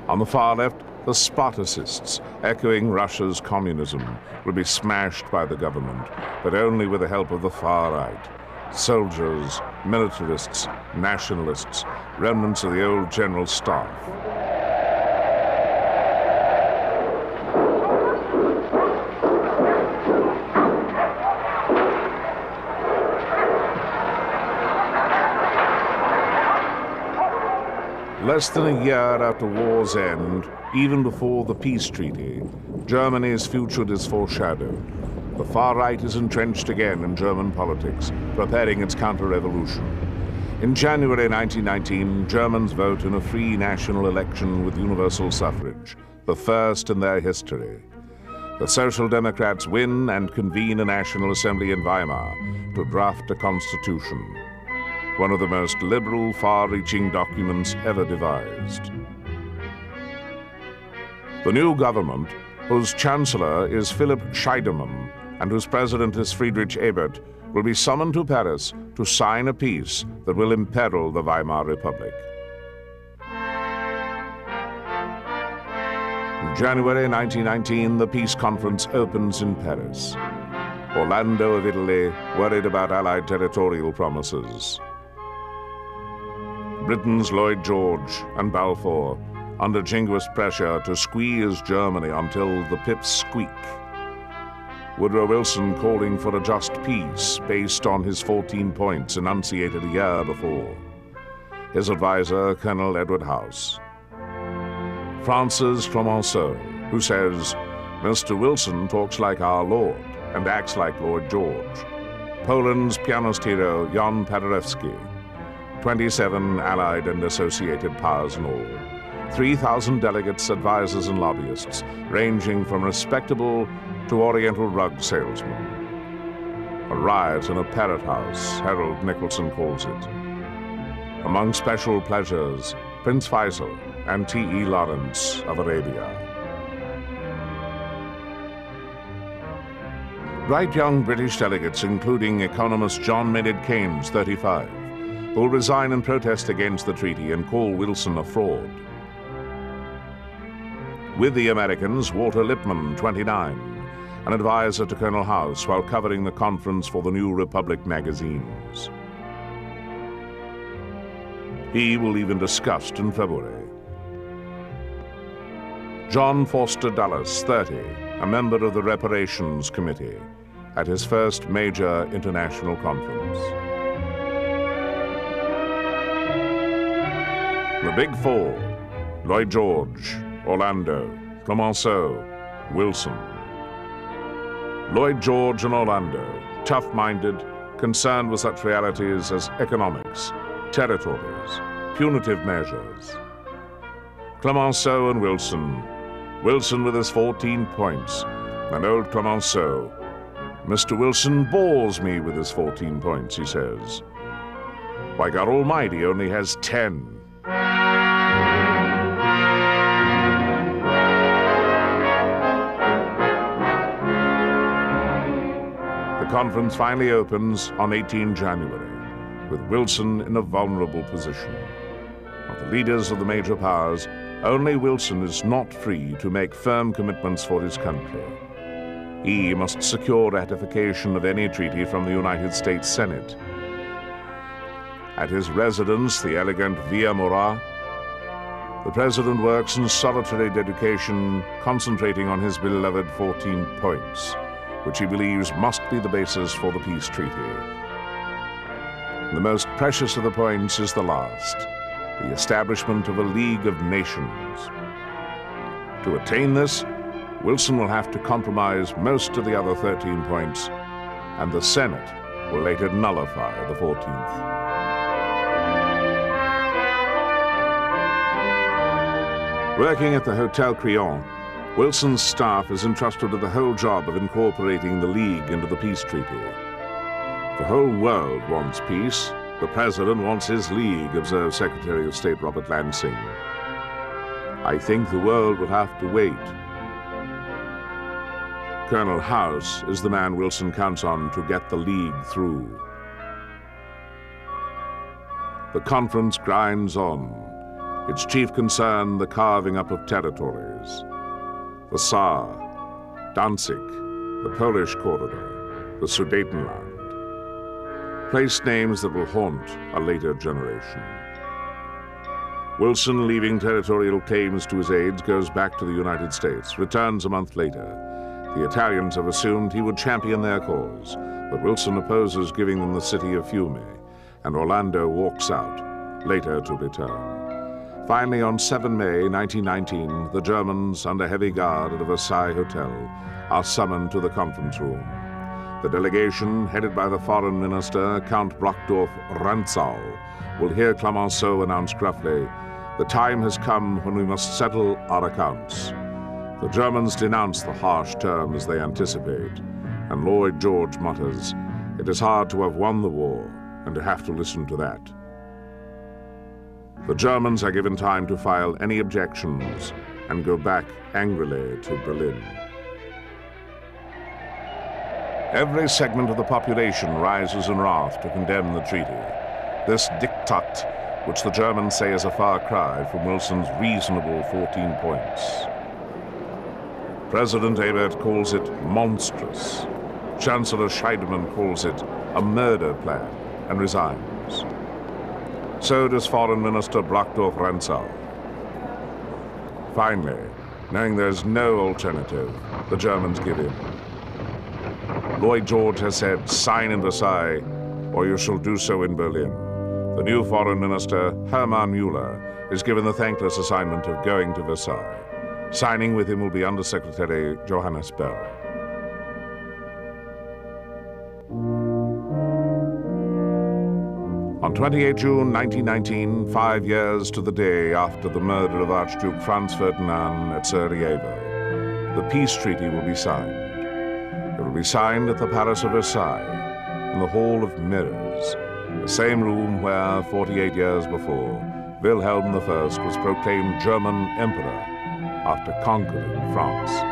On the far left, the Spartacists, echoing Russia's communism, will be smashed by the government, but only with the help of the far right. Soldiers, militarists, nationalists, remnants of the old general staff. Less than a year after war's end, even before the peace treaty, Germany's future is foreshadowed. The far right is entrenched again in German politics, preparing its counter-revolution. In January 1919, Germans vote in a free national election with universal suffrage, the first in their history. The Social Democrats win and convene a National Assembly in Weimar to draft a constitution. One of the most liberal, far-reaching documents ever devised. The new government, whose chancellor is Philipp Scheidemann and whose president is Friedrich Ebert, will be summoned to Paris to sign a peace that will imperil the Weimar Republic. In January 1919, the peace conference opens in Paris. Orlando of Italy, worried about Allied territorial promises. Britain's Lloyd George and Balfour, under jingoist pressure to squeeze Germany until the pips squeak. Woodrow Wilson calling for a just peace based on his 14 points enunciated a year before. His advisor, Colonel Edward House. France's Clemenceau, who says, Mr. Wilson talks like our Lord and acts like Lloyd George. Poland's pianist hero, Jan Paderewski. 27 Allied and associated powers in all. 3,000 delegates, advisors, and lobbyists, ranging from respectable to Oriental rug salesmen. A riot in a parrot house, Harold Nicholson calls it. Among special pleasures, Prince Faisal and T.E. Lawrence of Arabia. Bright young British delegates, including economist John Maynard Keynes, 35, will resign in protest against the treaty and call Wilson a fraud. With the Americans, Walter Lippmann, 29, an advisor to Colonel House while covering the conference for the New Republic magazines. He will leave in disgust in February. John Foster Dulles, 30, a member of the Reparations Committee, at his first major international conference. The Big Fall, Lloyd George, Orlando, Clemenceau, Wilson. Lloyd George and Orlando, tough-minded, concerned with such realities as economics, territories, punitive measures. Clemenceau and Wilson. Wilson with his 14 points, and old Clemenceau. Mr. Wilson bores me with his 14 points, he says. Why, God Almighty only has 10. The conference finally opens on 18 January, with Wilson in a vulnerable position. Of the leaders of the major powers, only Wilson is not free to make firm commitments for his country. He must secure ratification of any treaty from the United States Senate. At his residence, the elegant Via Murat, the president works in solitary dedication, concentrating on his beloved 14 points, which he believes must be the basis for the peace treaty. The most precious of the points is the last, the establishment of a League of Nations. To attain this, Wilson will have to compromise most of the other 13 points, and the Senate will later nullify the 14th. Working at the Hotel Crillon, Wilson's staff is entrusted with the whole job of incorporating the League into the peace treaty. The whole world wants peace. The President wants his League, observed Secretary of State Robert Lansing. I think the world will have to wait. Colonel House is the man Wilson counts on to get the League through. The conference grinds on. Its chief concern, the carving up of territories. The Saar, Danzig, the Polish corridor, the Sudetenland. Place names that will haunt a later generation. Wilson, leaving territorial claims to his aides, goes back to the United States, returns a month later. The Italians have assumed he would champion their cause, but Wilson opposes giving them the city of Fiume, and Orlando walks out, later to return. Finally, on 7 May 1919, the Germans, under heavy guard at a Versailles hotel, are summoned to the conference room. The delegation, headed by the foreign minister, Count Brockdorff-Rantzau, will hear Clemenceau announce gruffly, "The time has come when we must settle our accounts." The Germans denounce the harsh terms they anticipate, and Lloyd George mutters, "It is hard to have won the war and to have to listen to that." The Germans are given time to file any objections and go back angrily to Berlin. Every segment of the population rises in wrath to condemn the treaty. This diktat, which the Germans say is a far cry from Wilson's reasonable 14 points. President Ebert calls it monstrous. Chancellor Scheidemann calls it a murder plan and resigns. So does Foreign Minister Brockdorff-Rantzau. Finally, knowing there's no alternative, the Germans give in. Lloyd George has said, "Sign in Versailles, or you shall do so in Berlin." The new Foreign Minister, Hermann Müller, is given the thankless assignment of going to Versailles. Signing with him will be Undersecretary Johannes Bell. On 28 June 1919, 5 years to the day after the murder of Archduke Franz Ferdinand at Sarajevo, the peace treaty will be signed. It will be signed at the Palace of Versailles, in the Hall of Mirrors, the same room where, 48 years before, Wilhelm I was proclaimed German Emperor after conquering France.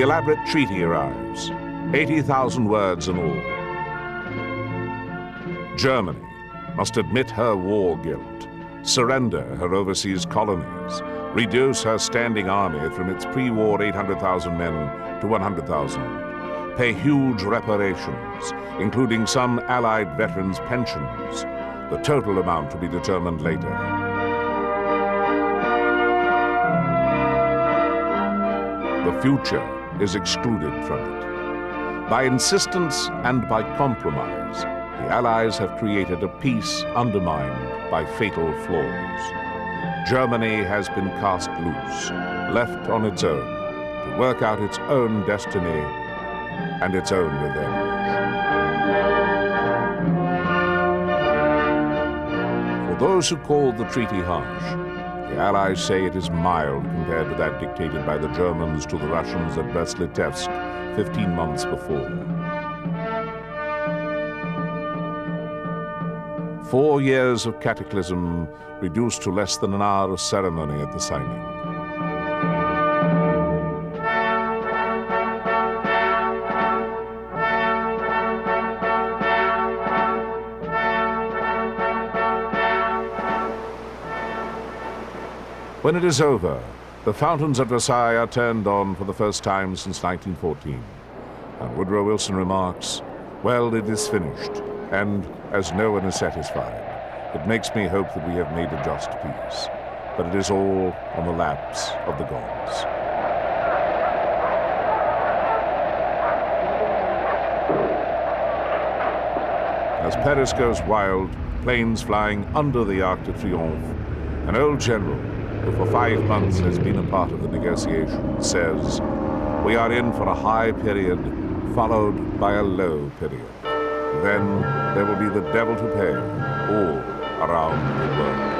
elaborate treaty arrives, 80,000 words in all. Germany must admit her war guilt, surrender her overseas colonies, reduce her standing army from its pre-war 800,000 men to 100,000, pay huge reparations, including some Allied veterans' pensions, the total amount to be determined later. The future is excluded from it. By insistence and by compromise, the Allies have created a peace undermined by fatal flaws. Germany has been cast loose, left on its own, to work out its own destiny and its own revenge. For those who called the treaty harsh, the Allies say it is mild compared to that dictated by the Germans to the Russians at Brest-Litovsk 15 months before. 4 years of cataclysm reduced to less than an hour of ceremony at the signing. When it is over, the fountains at Versailles are turned on for the first time since 1914. And Woodrow Wilson remarks, "Well, it is finished, and as no one is satisfied, it makes me hope that we have made a just peace. But it is all on the laps of the gods." As Paris goes wild, planes flying under the Arc de Triomphe, an old general who for 5 months has been a part of the negotiations says, "We are in for a high period, followed by a low period. Then there will be the devil to pay all around the world."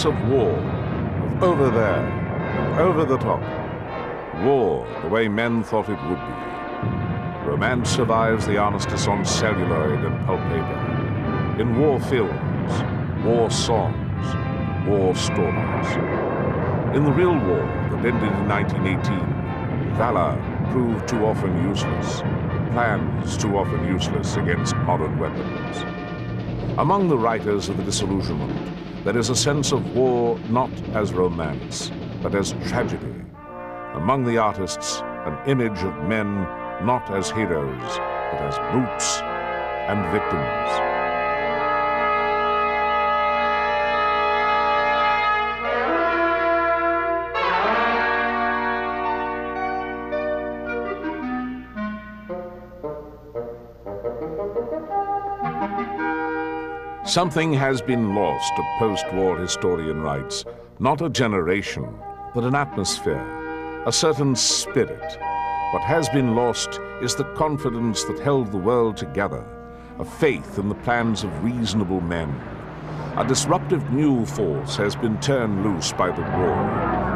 Of war, of over there, and over the top. War, the way men thought it would be. Romance survives the armistice on celluloid and pulp paper. In war films, war songs, war stories. In the real war that ended in 1918, valor proved too often useless, plans too often useless against modern weapons. Among the writers of the disillusionment, there is a sense of war not as romance, but as tragedy. Among the artists, an image of men not as heroes, but as brutes and victims. Something has been lost, a post-war historian writes. Not a generation, but an atmosphere, a certain spirit. What has been lost is the confidence that held the world together, a faith in the plans of reasonable men. A disruptive new force has been turned loose by the war.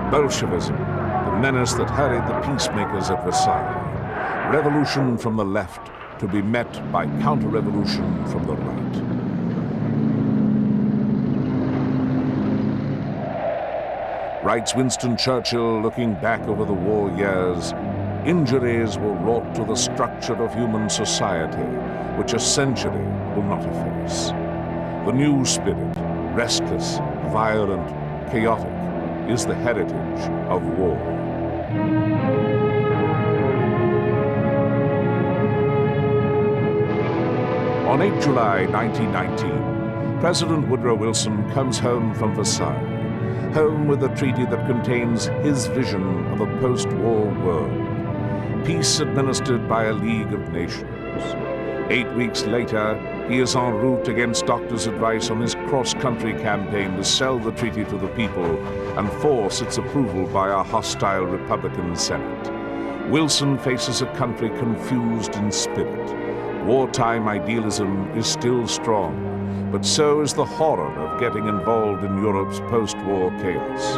Bolshevism, the menace that hurried the peacemakers at Versailles. Revolution from the left to be met by counter-revolution from the right. Writes Winston Churchill, looking back over the war years, injuries were wrought to the structure of human society, which a century will not efface. The new spirit, restless, violent, chaotic, is the heritage of war. On 8 July 1919, President Woodrow Wilson comes home from Versailles, home with a treaty that contains his vision of a post-war world, peace administered by a League of Nations. 8 weeks later, he is en route against doctors' advice on his cross-country campaign to sell the treaty to the people and force its approval by a hostile Republican Senate. Wilson faces a country confused in spirit. Wartime idealism is still strong, but so is the horror of getting involved in Europe's post-war chaos.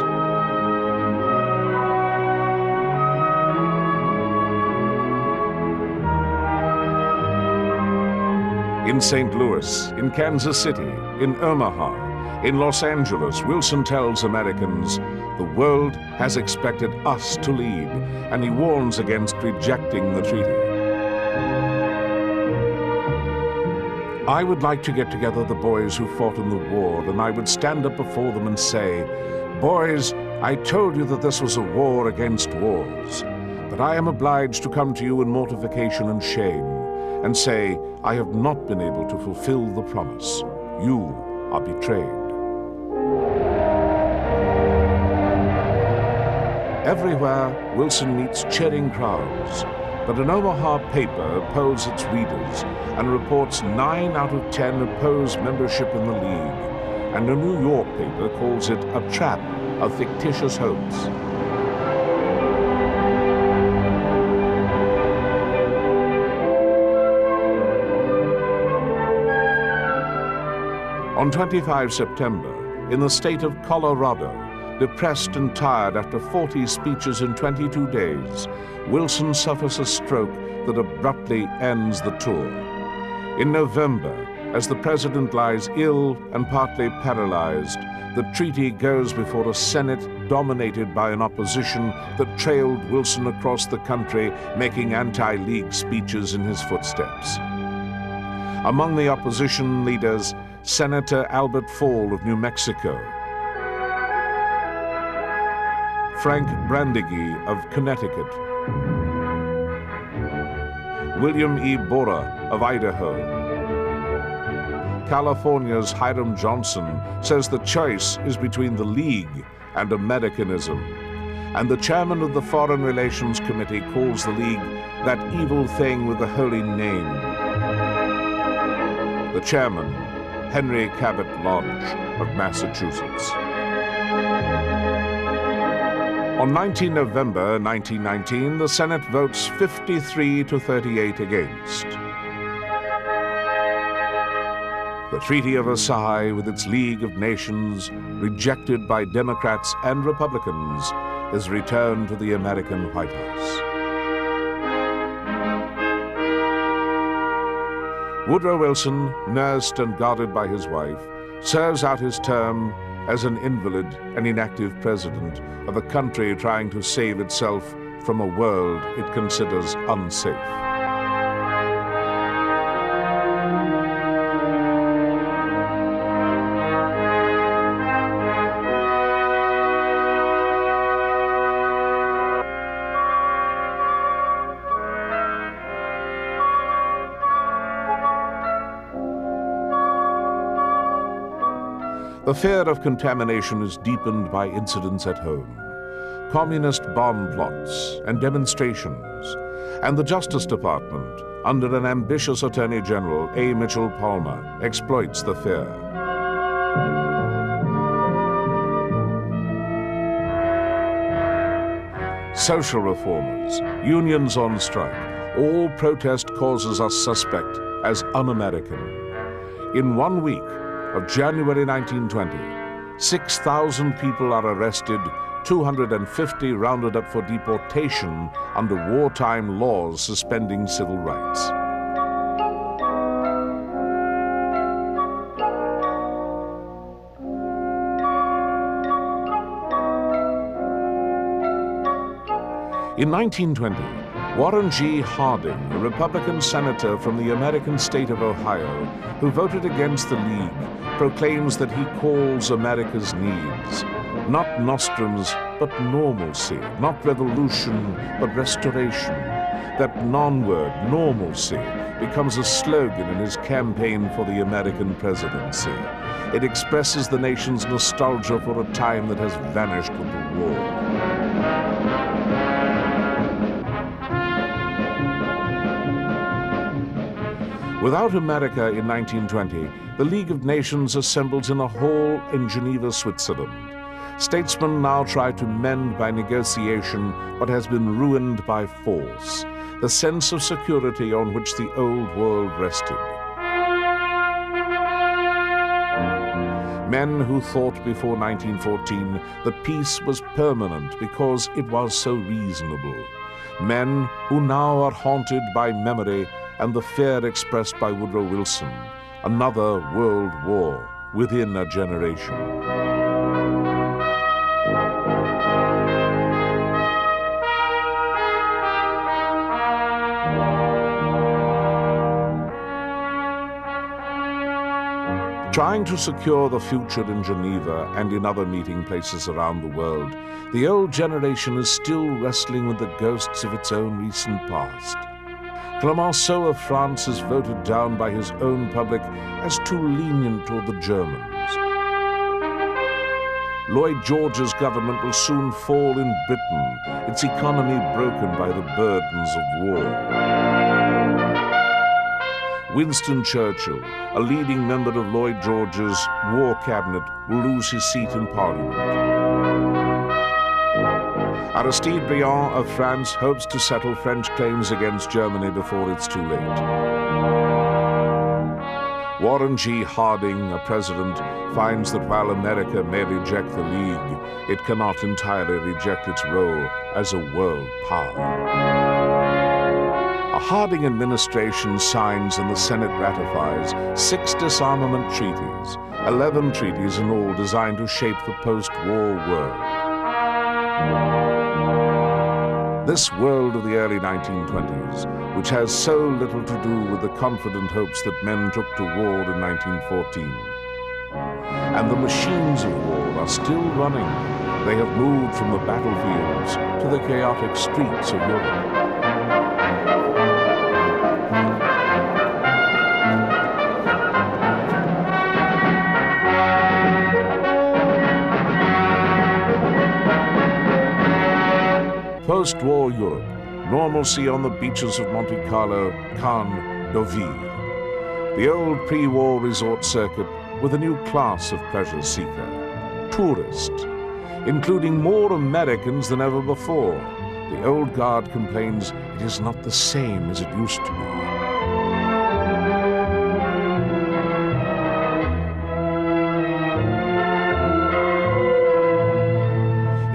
In St. Louis, in Kansas City, in Omaha, in Los Angeles, Wilson tells Americans, the world has expected us to lead, and he warns against rejecting the treaty. I would like to get together the boys who fought in the war, and I would stand up before them and say, boys, I told you that this was a war against wars, but I am obliged to come to you in mortification and shame, and say, I have not been able to fulfill the promise. You are betrayed. Everywhere, Wilson meets cheering crowds, but an Omaha paper polls its readers and reports 9 out of 10 oppose membership in the League, and a New York paper calls it a trap of fictitious hopes. On 25 September, in the state of Colorado, depressed and tired after 40 speeches in 22 days, Wilson suffers a stroke that abruptly ends the tour. In November, as the president lies ill and partly paralyzed, the treaty goes before a Senate dominated by an opposition that trailed Wilson across the country, making anti-League speeches in his footsteps. Among the opposition leaders, Senator Albert Fall of New Mexico, Frank Brandegee of Connecticut, William E. Borah of Idaho. California's Hiram Johnson says the choice is between the League and Americanism, and the chairman of the Foreign Relations Committee calls the League that evil thing with the holy name. The chairman, Henry Cabot Lodge of Massachusetts. On 19 November 1919, the Senate votes 53 to 38 against. The Treaty of Versailles, with its League of Nations, rejected by Democrats and Republicans, is returned to the American White House. Woodrow Wilson, nursed and guarded by his wife, serves out his term as an invalid and inactive president of a country trying to save itself from a world it considers unsafe. The fear of contamination is deepened by incidents at home, communist bomb plots and demonstrations, and the Justice Department, under an ambitious Attorney General, A. Mitchell Palmer, exploits the fear. Social reformers, unions on strike, all protest causes us suspect as un-American. In 1 week, of January 1920, 6,000 people are arrested, 250 rounded up for deportation under wartime laws suspending civil rights. In 1920, Warren G. Harding, a Republican senator from the American state of Ohio, who voted against the League, proclaims that he calls America's needs not nostrums, but normalcy, not revolution, but restoration. That non-word, normalcy, becomes a slogan in his campaign for the American presidency. It expresses the nation's nostalgia for a time that has vanished with the war. Without America in 1920, the League of Nations assembles in a hall in Geneva, Switzerland. statesmen now try to mend by negotiation what has been ruined by force, the sense of security on which the old world rested. Men who thought before 1914 that peace was permanent because it was so reasonable. Men who now are haunted by memory and the fear expressed by Woodrow Wilson, another world war within a generation. Trying to secure the future in Geneva and in other meeting places around the world, the old generation is still wrestling with the ghosts of its own recent past. Clemenceau of France is voted down by his own public as too lenient toward the Germans. Lloyd George's government will soon fall in Britain, its economy broken by the burdens of war. Winston Churchill, a leading member of Lloyd George's war cabinet, will lose his seat in Parliament. Aristide Briand of France hopes to settle French claims against Germany before it's too late. Warren G. Harding, a president, finds that while America may reject the League, it cannot entirely reject its role as a world power. A Harding administration signs and the Senate ratifies 6 disarmament treaties, 11 treaties in all designed to shape the post-war world. This world of the early 1920s, which has so little to do with the confident hopes that men took to war in 1914. And the machines of war are still running. They have moved from the battlefields to the chaotic streets of Europe. Post-war Europe, normalcy on the beaches of Monte Carlo, Cannes, Deauville. The old pre-war resort circuit with a new class of pleasure seeker, tourist, including more Americans than ever before. The old guard complains it is not the same as it used to be.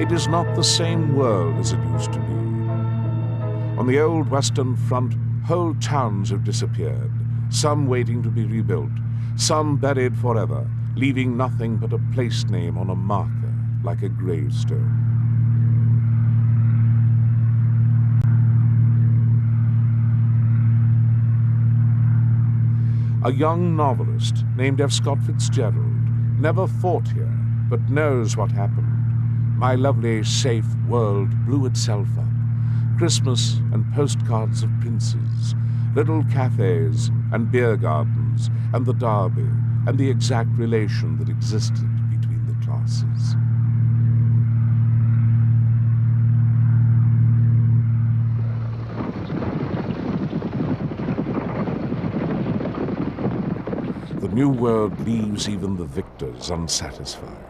It is not the same world as it used to be. On the old Western Front, whole towns have disappeared, some waiting to be rebuilt, some buried forever, leaving nothing but a place name on a marker, like a gravestone. A young novelist named F. Scott Fitzgerald never fought here, but knows what happened. My lovely, safe world blew itself up. Christmas and postcards of princes, little cafes and beer gardens, and the Derby, and the exact relation that existed between the classes. The New World leaves even the victors unsatisfied.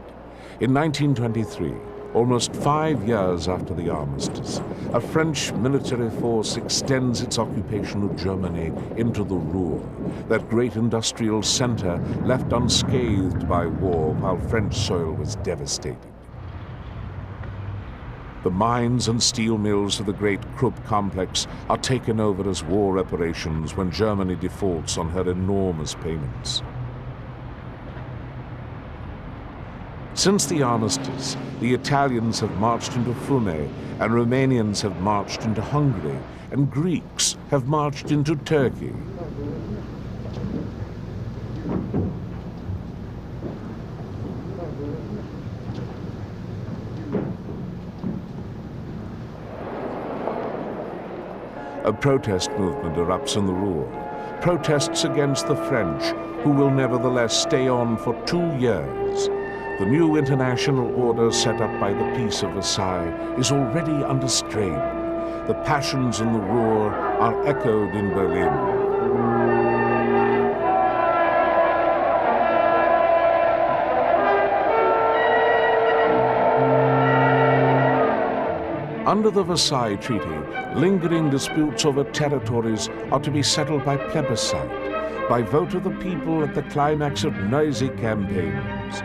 In 1923, almost 5 years after the Armistice, a French military force extends its occupation of Germany into the Ruhr, that great industrial center left unscathed by war while French soil was devastated. The mines and steel mills of the great Krupp complex are taken over as war reparations when Germany defaults on her enormous payments. Since the Armistice, the Italians have marched into Fiume, and Romanians have marched into Hungary, and Greeks have marched into Turkey. A protest movement erupts in the Ruhr. Protests against the French, who will nevertheless stay on for 2 years. The new international order set up by the Peace of Versailles is already under strain. The passions in the Ruhr are echoed in Berlin. Under the Versailles Treaty, lingering disputes over territories are to be settled by plebiscite, by vote of the people at the climax of noisy campaigns.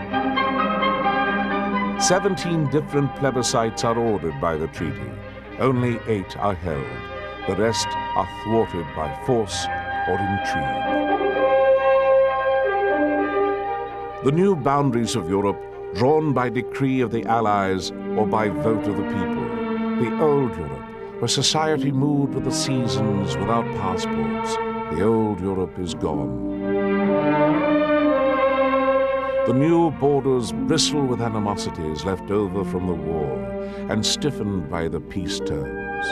17 different plebiscites are ordered by the treaty. Only 8 are held. The rest are thwarted by force or intrigue. The new boundaries of Europe, drawn by decree of the Allies or by vote of the people. The old Europe, where society moved with the seasons without passports. The old Europe is gone. The new borders bristle with animosities left over from the war and stiffened by the peace terms.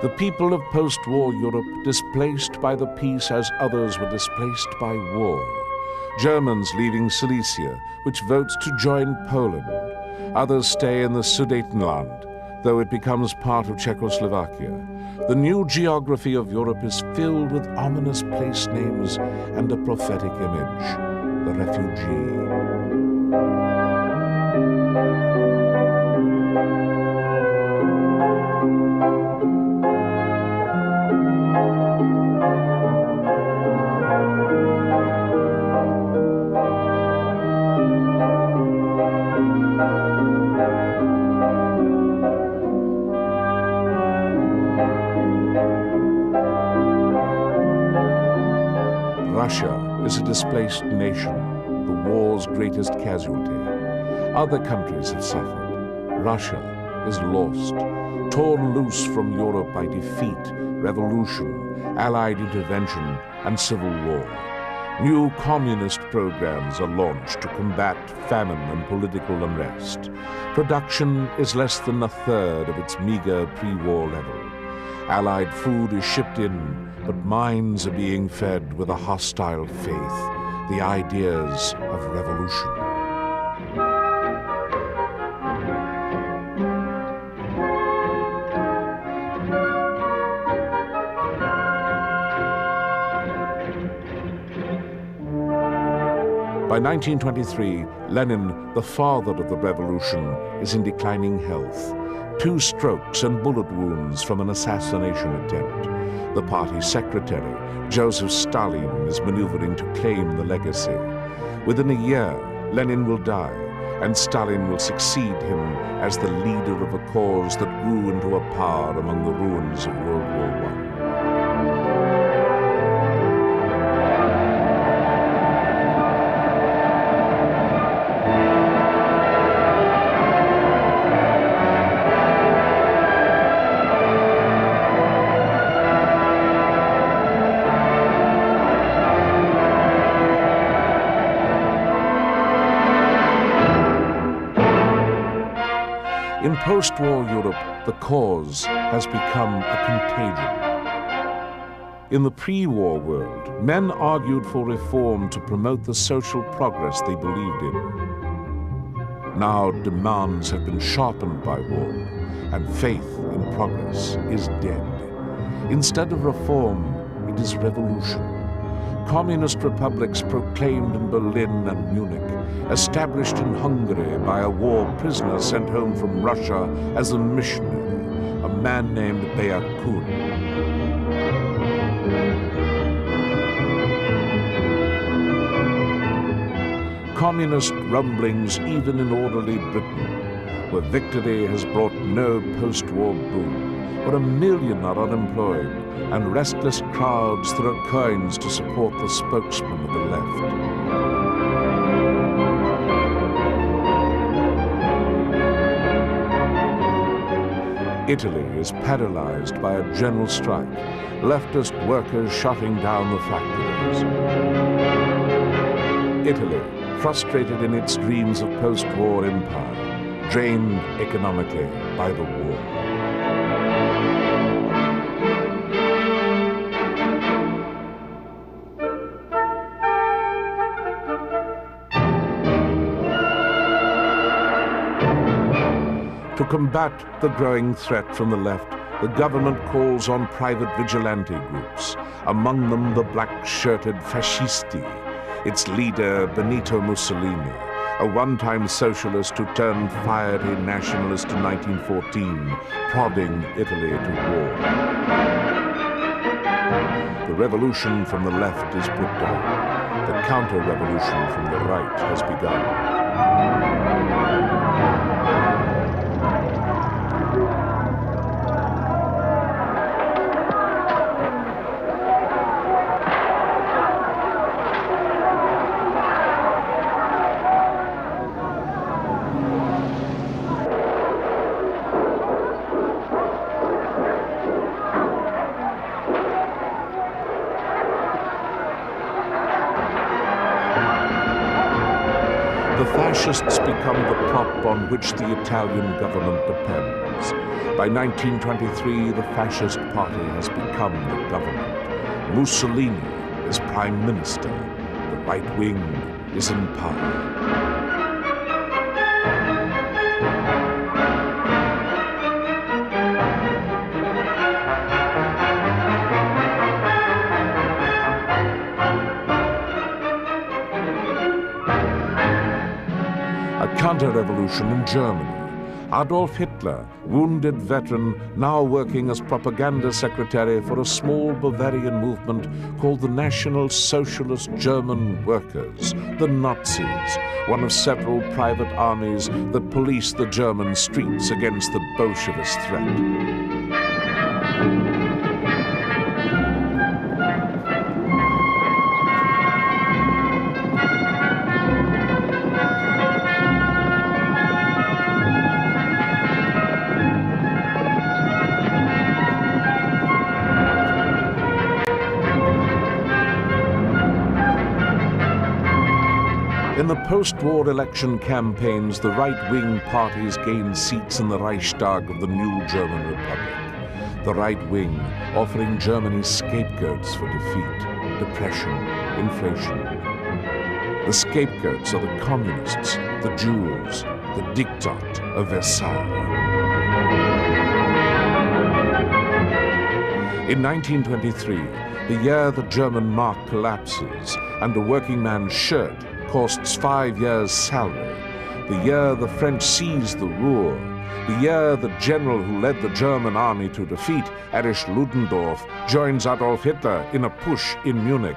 The people of post-war Europe displaced by the peace as others were displaced by war. Germans leaving Silesia, which votes to join Poland. Others stay in the Sudetenland, though it becomes part of Czechoslovakia. The new geography of Europe is filled with ominous place names and a prophetic image, the refugee. Russia is a displaced nation, the war's greatest casualty. Other countries have suffered. Russia is lost, torn loose from Europe by defeat, revolution, Allied intervention, and civil war. New communist programs are launched to combat famine and political unrest. Production is less than a third of its meager pre-war level. Allied food is shipped in, but minds are being fed with a hostile faith, the ideas of revolution. By 1923, Lenin, the father of the revolution, is in declining health. 2 strokes and bullet wounds from an assassination attempt. The party secretary, Joseph Stalin, is maneuvering to claim the legacy. Within a year, Lenin will die, and Stalin will succeed him as the leader of a cause that grew into a power among the ruins of World War I. In post-war Europe, the cause has become a contagion. In the pre-war world, men argued for reform to promote the social progress they believed in. Now demands have been sharpened by war, and faith in progress is dead. Instead of reform, it is revolution. Communist republics proclaimed in Berlin and Munich, established in Hungary by a war prisoner sent home from Russia as a missionary, a man named Beakun. Communist rumblings even in orderly Britain, where victory has brought no post-war boom, where 1 million are unemployed, and restless crowds throw coins to support the spokesman of the left. Italy is paralyzed by a general strike, leftist workers shutting down the factories. Italy, frustrated in its dreams of post-war empire, drained economically by the war. combat the growing threat from the left, the government calls on private vigilante groups, among them the black-shirted Fascisti, its leader Benito Mussolini, a one-time socialist who turned fiery nationalist in 1914, prodding Italy to war. The revolution from the left is put down. The counter-revolution from the right has begun. The fascists become the prop on which the Italian government depends. By 1923, the fascist party has become the government. Mussolini is prime minister. The right wing is in power. Counter-revolution in Germany. Adolf Hitler, wounded veteran, now working as propaganda secretary for a small Bavarian movement called the National Socialist German Workers, the Nazis, one of several private armies that police the German streets against the Bolshevist threat. In the post-war election campaigns, the right-wing parties gained seats in the Reichstag of the new German Republic. The right wing offering Germany scapegoats for defeat, depression, inflation. The scapegoats are the communists, the Jews, the Diktat of Versailles. In 1923, the year the German mark collapses and a working man's shirt costs 5 years' salary, the year the French seized the Ruhr, the year the general who led the German army to defeat, Erich Ludendorff, joins Adolf Hitler in a push in Munich.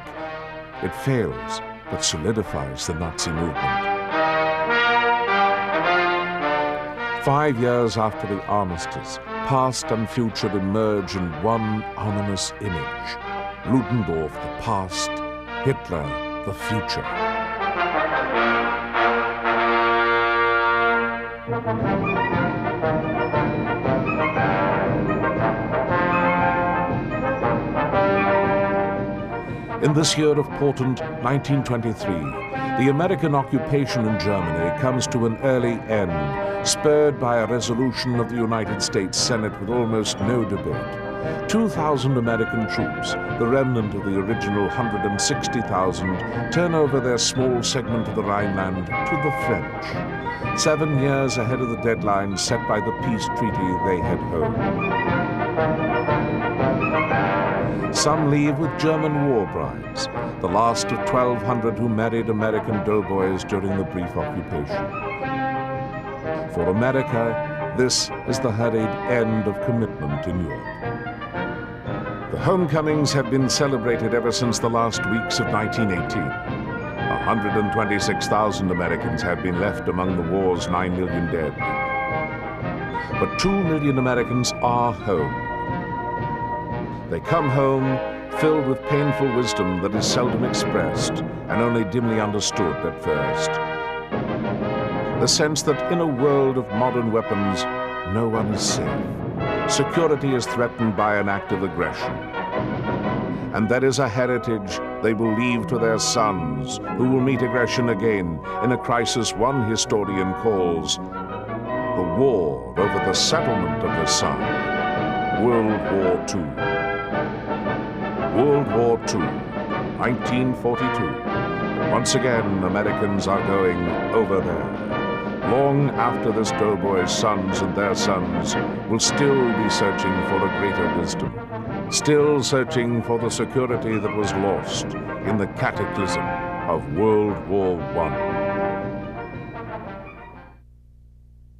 It fails, but solidifies the Nazi movement. 5 years after the armistice, past and future emerge in one ominous image. Ludendorff, the past, Hitler, the future. In this year of portent 1923, the American occupation in Germany comes to an early end, spurred by a resolution of the United States Senate with almost no debate. 2,000 American troops, the remnant of the original 160,000, turn over their small segment of the Rhineland to the French. 7 years ahead of the deadline set by the peace treaty they head home. Some leave with German war brides, the last of 1,200 who married American doughboys during the brief occupation. For America, this is the hurried end of commitment in Europe. The homecomings have been celebrated ever since the last weeks of 1918. 126,000 Americans have been left among the war's 9 million dead. But 2 million Americans are home. They come home filled with painful wisdom that is seldom expressed and only dimly understood at first. The sense that in a world of modern weapons, no one is safe. Security is threatened by an act of aggression. And that is a heritage they will leave to their sons, who will meet aggression again in a crisis one historian calls the war over the settlement of Versailles, World War II. World War II, 1942. Once again, Americans are going over there. long after this doughboy's sons and their sons will still be searching for a greater wisdom, still searching for the security that was lost in the cataclysm of World War I.